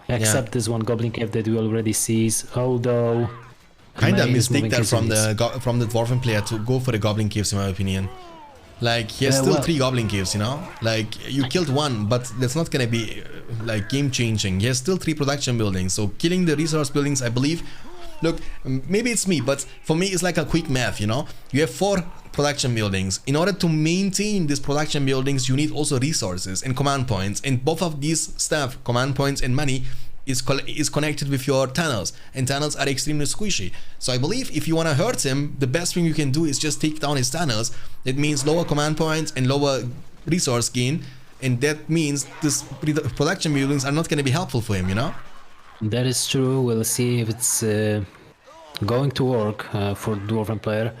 except this one goblin cave that we already sees. Although, Kinda May is mistake moving there his from units. the dwarven player to go for the goblin caves, in my opinion. Like, he has still well- 3 goblin caves, you know? Like, you killed one, but that's not gonna be like game changing. He has still 3 production buildings, so killing the resource buildings, I believe. Look, maybe it's me, but for me it's like a quick math, you know? You have 4 production buildings. In order to maintain these production buildings, you need also resources and command points, and both of these stuff, command points and money, is connected with your tunnels, and tunnels are extremely squishy. So I believe if you want to hurt him, the best thing you can do is just take down his tunnels. That means lower command points and lower resource gain, and that means this production buildings are not going to be helpful for him, you know? That is true. We'll see if it's going to work for dwarven player.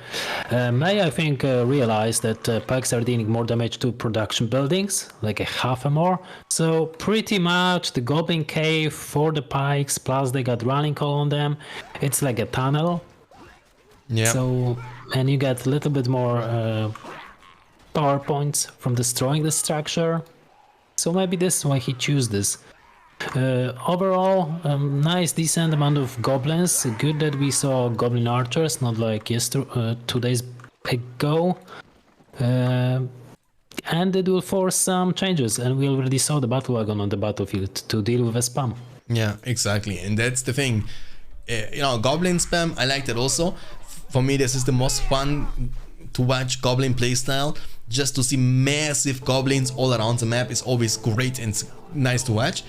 May, I think, realized that pikes are dealing more damage to production buildings, like a half or more. So pretty much the goblin cave for the pikes, plus they got running call on them. It's like a tunnel. Yeah. So, and you get a little bit more power points from destroying the structure. So maybe this is why he chose this. Overall, nice decent amount of goblins. Good that we saw goblin archers, not like 2 days ago. And it will force some changes, and we already saw the battle wagon on the battlefield to deal with a spam. Yeah, exactly, and that's the thing. You know, goblin spam, I like that also. For me, this is the most fun to watch goblin playstyle. Just to see massive goblins all around the map is always great and nice to watch.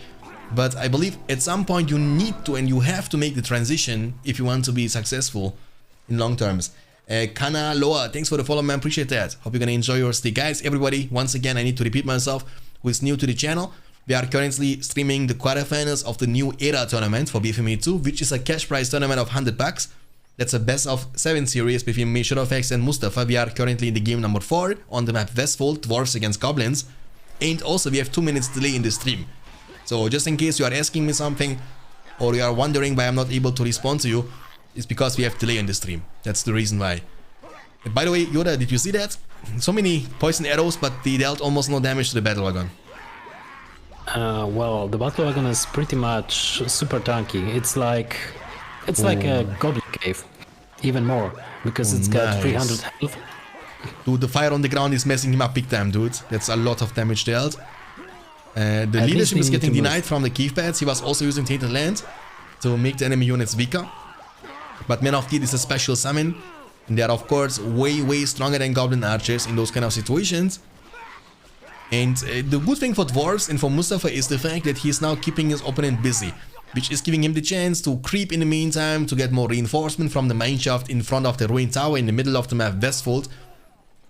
But I believe at some point you need to and you have to make the transition if you want to be successful in long terms. Kana Loa, thanks for the follow, man. Appreciate that. Hope you're gonna enjoy your stay. Guys, everybody, once again, I need to repeat myself who is new to the channel. We are currently streaming the quarterfinals of the new era tournament for BFME2, which is a cash prize tournament of $100. That's a best of 7 series between Mayshadowfax and Mustafa. We are currently in the game number 4 on the map Westfold, Dwarves against Goblins. And also we have 2 minutes delay in the stream. So just in case you are asking me something or you are wondering why I'm not able to respond to you, it's because we have delay in the stream. That's the reason why. And by the way, Yoda, did you see that? So many poison arrows, but they dealt almost no damage to the battle wagon. Well, the battle wagon is pretty much super tanky. It's like a goblin cave, even more, because it's got nice. 300 health. Dude, the fire on the ground is messing him up big time, dude. That's a lot of damage dealt. The At least leadership we is need getting to move. denied from the cave pads. He was also using Tainted Land to make the enemy units weaker. But Men of Teeth is a special summon. And they are of course way stronger than Goblin Archers in those kind of situations. And the good thing for Dwarves and for Mustafa is the fact that he is now keeping his opponent busy, which is giving him the chance to creep in the meantime to get more reinforcement from the mineshaft in front of the ruined tower in the middle of the map Westfold.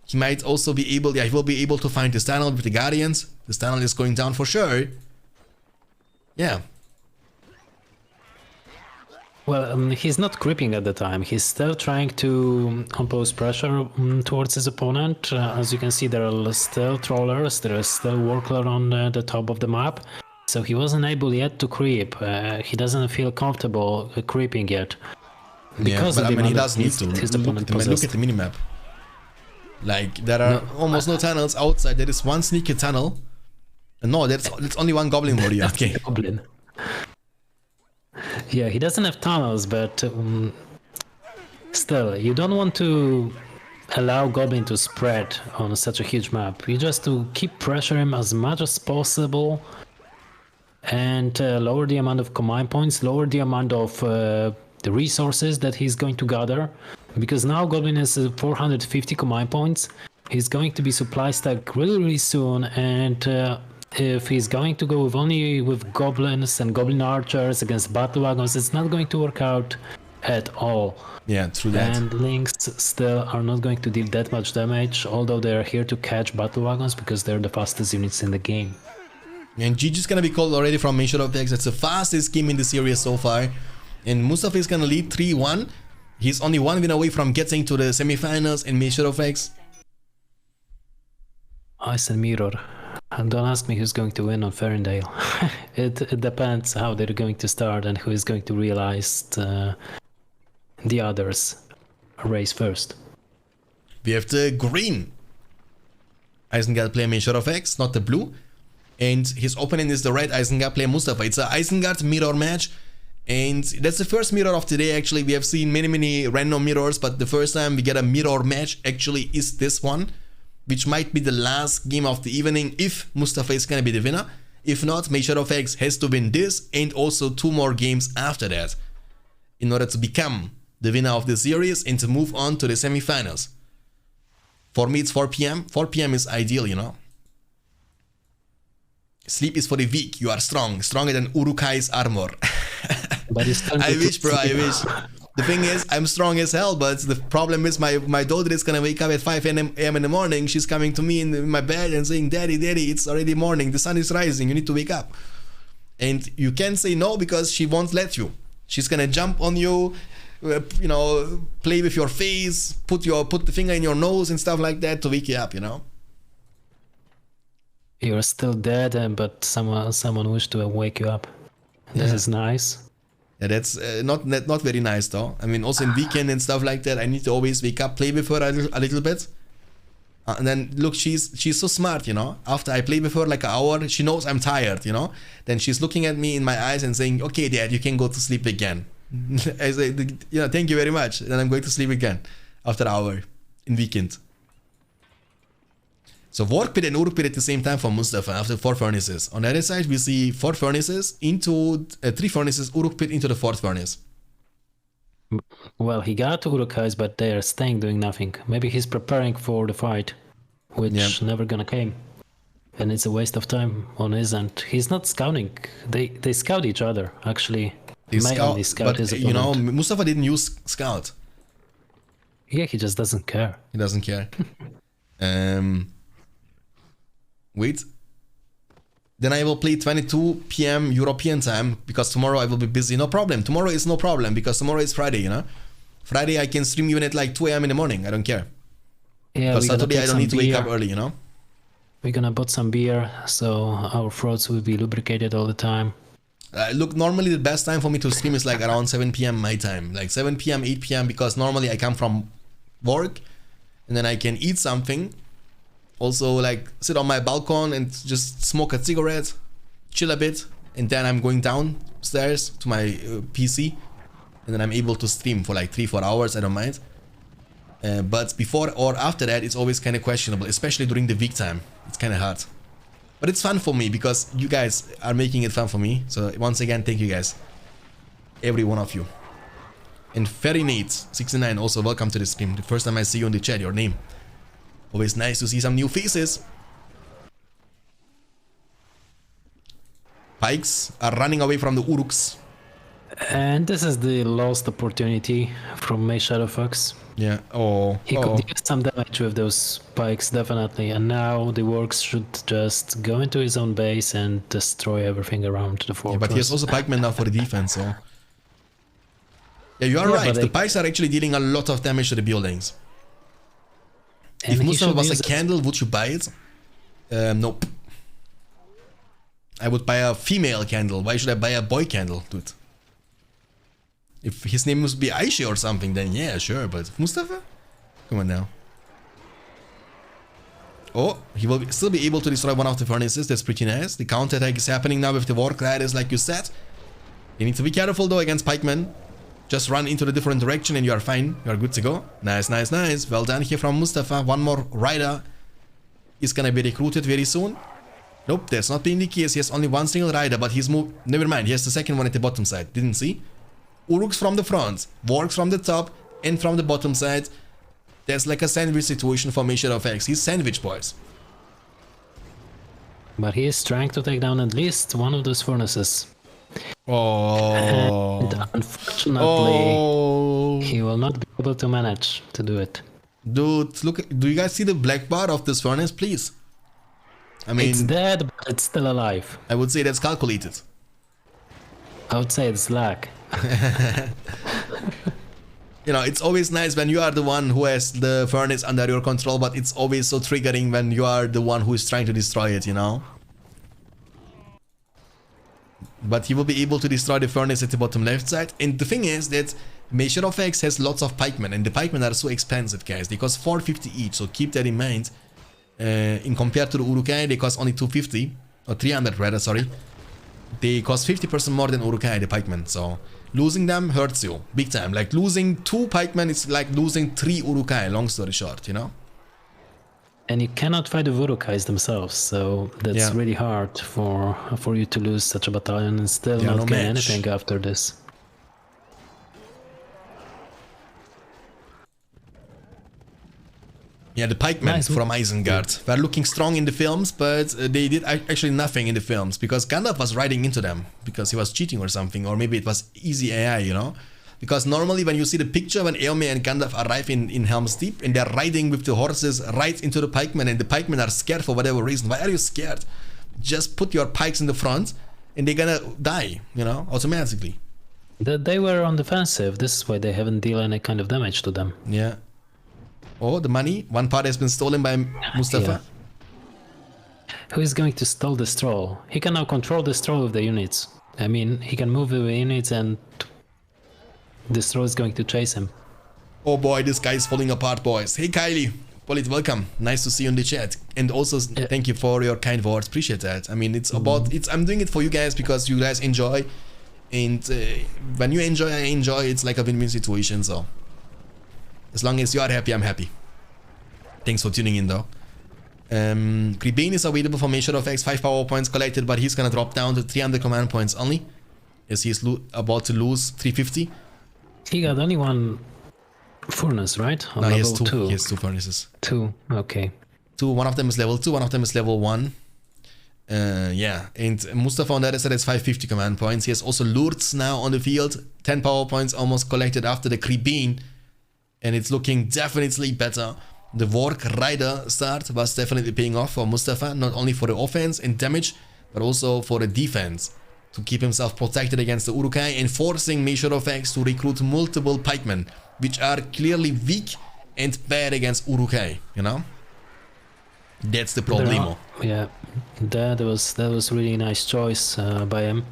He might also be able, he will be able to find this tunnel with the Guardians. This tunnel is going down for sure. Yeah. Well, he's not creeping at the time. He's still trying to impose pressure towards his opponent. As you can see, there are still trollers, there is still workload on the top of the map. So he wasn't able yet to creep. He doesn't feel comfortable creeping yet. Yeah, but I of the mean, he amount does of need needs to. his Look opponent at the possessed. minimap. Like there are almost no tunnels outside. There is one sneaky tunnel. No, that's only one goblin warrior. Okay. Goblin. Yeah, he doesn't have tunnels, but still, you don't want to allow goblin to spread on such a huge map. You just to keep pressure him as much as possible and lower the amount of command points, lower the amount of the resources that he's going to gather, because now goblin has 450 command points. He's going to be supply stacked really soon, and if he's going to go only with goblins and goblin archers against battle wagons, it's not going to work out at all. Yeah, true that. And links still are not going to deal that much damage, although they're here to catch battle wagons because they're the fastest units in the game. And GG's gonna be called already from Mayshadowfax. That's the fastest game in the series so far. And Mustafa is gonna lead 3-1. He's only one win away from getting to the semifinals in Mayshadowfax. Ice and Mirror. And don't ask me who's going to win on Ferndale. It depends how they're going to start and who is going to realize the others race first. We have the green Isengard player Mayshadowfax, not the blue. And his opponent is the red Isengard player Mustafa. It's an Isengard mirror match. And that's the first mirror of today actually. We have seen many random mirrors, but the first time we get a mirror match actually is this one, which might be the last game of the evening if Mustafa is gonna be the winner. If not, Mayshadowfax has to win this and also 2 more games after that in order to become the winner of the series and to move on to the semifinals. For me, it's 4 PM. 4 PM is ideal, you know. Sleep is for the weak. You are strong. Stronger than Urukai's armor. But it's I wish, bro. I wish. The thing is, I'm strong as hell, but the problem is my daughter is gonna wake up at 5 a.m. in the morning. She's coming to me in my bed and saying, Daddy, it's already morning. The sun is rising. You need to wake up. And you can't say no because she won't let you. She's gonna jump on you, you know, play with your face, put the finger in your nose and stuff like that to wake you up, you know. You're still dead, but someone wished to wake you up. This is nice. Yeah, that's not very nice though. I mean, also in weekend and stuff like that, I need to always wake up, play with her a little bit. And then look, she's so smart, you know. After I play with her like an hour, she knows I'm tired, you know. Then she's looking at me in my eyes and saying, "Okay, Dad, you can go to sleep again." I say, "Yeah, thank you very much." Then I'm going to sleep again after an hour in weekend. So Work Pit and Uruk Pit at the same time for Mustafa after 4 furnaces. On the other side, we see 4 furnaces into 3 furnaces, Uruk Pit into the 4th furnace. Well, he got to Urukai's, but they are staying doing nothing. Maybe he's preparing for the fight, which never gonna came. And it's a waste of time on his end. He's not scouting. They scout each other, actually. They May scout, only scout but his you know, opponent. Mustafa didn't use scout. Yeah, he just doesn't care. He doesn't care. Wait. Then I will play 22 PM European time because tomorrow I will be busy. No problem. Tomorrow is no problem because tomorrow is Friday, you know. Friday I can stream even at like 2 AM in the morning. I don't care. Yeah, Because Saturday I don't need to wake up early, you know. We're gonna put some beer, so our throats will be lubricated all the time. Look, normally the best time for me to stream is like around 7 PM my time. Like 7 PM, 8 PM because normally I come from work and then I can eat something. Also like sit on my balcony and just smoke a cigarette, chill a bit, and then I'm going downstairs to my PC and then I'm able to stream for like 3-4 hours, I don't mind. But before or after that, it's always kind of questionable, especially during the week time. It's kind of hard. But it's fun for me because you guys are making it fun for me. So once again, thank you guys. Every one of you. And Ferinate69, also welcome to the stream. The first time I see you in the chat, your name. Always nice to see some new faces. Pikes are running away from the Uruks. And this is the lost opportunity from Mayshadowfax. Yeah. Oh. He could deal some damage with those spikes, definitely. And now the works should just go into his own base and destroy everything around the fortress. Yeah, but he has also pikemen now for the defense, so. Yeah, you are right. The pikes are actually dealing a lot of damage to the buildings. If Mustafa was a candle, would you buy it? Nope. I would buy a female candle. Why should I buy a boy candle, dude? If his name must be Aisha or something, then yeah, sure. But Mustafa? Come on now. Oh, he will still be able to destroy one of the furnaces. That's pretty nice. The counterattack is happening now with the Warg Riders, like you said. You need to be careful though against pikemen. Just run into the different direction and you are fine. You are good to go. Nice, nice, nice. Well done here from Mustafa. One more rider is gonna be recruited very soon. Nope, that's not being the case. He has only one single rider, but he's moved. Never mind, he has the second one at the bottom side. Didn't see? Uruks from the front, Wargs from the top, and from the bottom side. There's like a sandwich situation for Mayshadowfax. He's sandwich, boys. But he is trying to take down at least one of those furnaces. Oh. And unfortunately, he will not be able to manage to do it. Dude, look, do you guys see the black bar of this furnace, please? I mean, It's dead, but it's still alive. I would say that's calculated. I would say it's luck. You know, it's always nice when you are the one who has the furnace under your control, but it's always so triggering when you are the one who is trying to destroy it, you know? But he will be able to destroy the furnace at the bottom left side. And the thing is that Mayshadowfax has lots of pikemen, and the pikemen are so expensive, guys. They cost 450 each, so keep that in mind. In compared to the Urukai, they cost only 250, or 300 rather, sorry. They cost 50% more than Urukai, the pikemen, so losing them hurts you, big time. Like losing 2 pikemen is like losing 3 Urukai, long story short, you know? And you cannot fight the Urukais themselves, so that's really hard for you to lose such a battalion and still not gain anything after this. Yeah, the pikemen from Isengard were looking strong in the films, but they did actually nothing in the films because Gandalf was riding into them because he was cheating or something, or maybe it was easy AI, you know? Because normally when you see the picture when Eomer and Gandalf arrive in Helm's Deep and they're riding with the horses right into the pikemen and the pikemen are scared for whatever reason. Why are you scared? Just put your pikes in the front and they're gonna die, you know, automatically. They were on defensive, this is why they haven't dealt any kind of damage to them. Yeah. Oh, the money. One part has been stolen by Mustafa. Yeah. Who is going to stall the stroll? He can now control the stroll of the units. I mean, he can move the units and the stroll is going to chase him. Oh boy, this guy is falling apart, boys. Hey Kylie, Polit, welcome. Nice to see you in the chat. And also thank you for your kind words. Appreciate that. I mean, it's about I'm doing it for you guys because you guys enjoy. And when you enjoy, I enjoy. It's like a win-win situation, so as long as you are happy, I'm happy. Thanks for tuning in though. Kribane is available for Mayshadowfax, 5 power points collected, but he's gonna drop down to 300 command points only, as he's about to lose 350. He got only one furnace, right? On no, he level has 2. 2. He has 2 furnaces. 2, okay. 2, one of them is level 2, one of them is level 1. Yeah, and Mustafa on the other side has 550 command points. He has also Lourdes now on the field, 10 power points almost collected after the Kribane. And it's looking definitely better. The Warg Rider start was definitely paying off for Mustafa, not only for the offense and damage, but also for the defense, to keep himself protected against the Urukai and forcing Mayshadowfax to recruit multiple pikemen, which are clearly weak and bad against Urukai, you know? That's the problemo. Yeah, that was really nice choice by him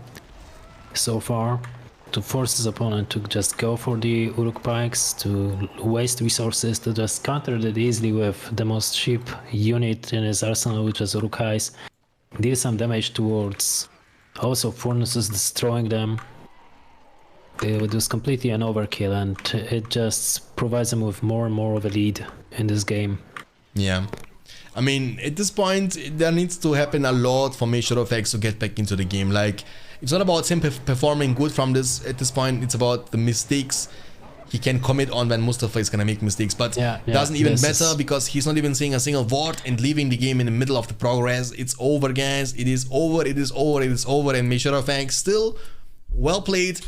so far. To force his opponent to just go for the Uruk pikes, to waste resources, to just counter that easily with the most cheap unit in his arsenal, which is Urukais. Deal some damage towards also furnaces, destroying them. It was completely an overkill, and it just provides him with more and more of a lead in this game. Yeah. I mean, at this point, there needs to happen a lot for Mayshadowfax to get back into the game. Like, it's not about him performing good from this at this point. It's about the mistakes he can commit on when Mustafa is gonna make mistakes. But doesn't even matter because he's not even saying a single word and leaving the game in the middle of the progress. It's over, guys. It is over. It is over. It is over. And Mayshadowfax still well played.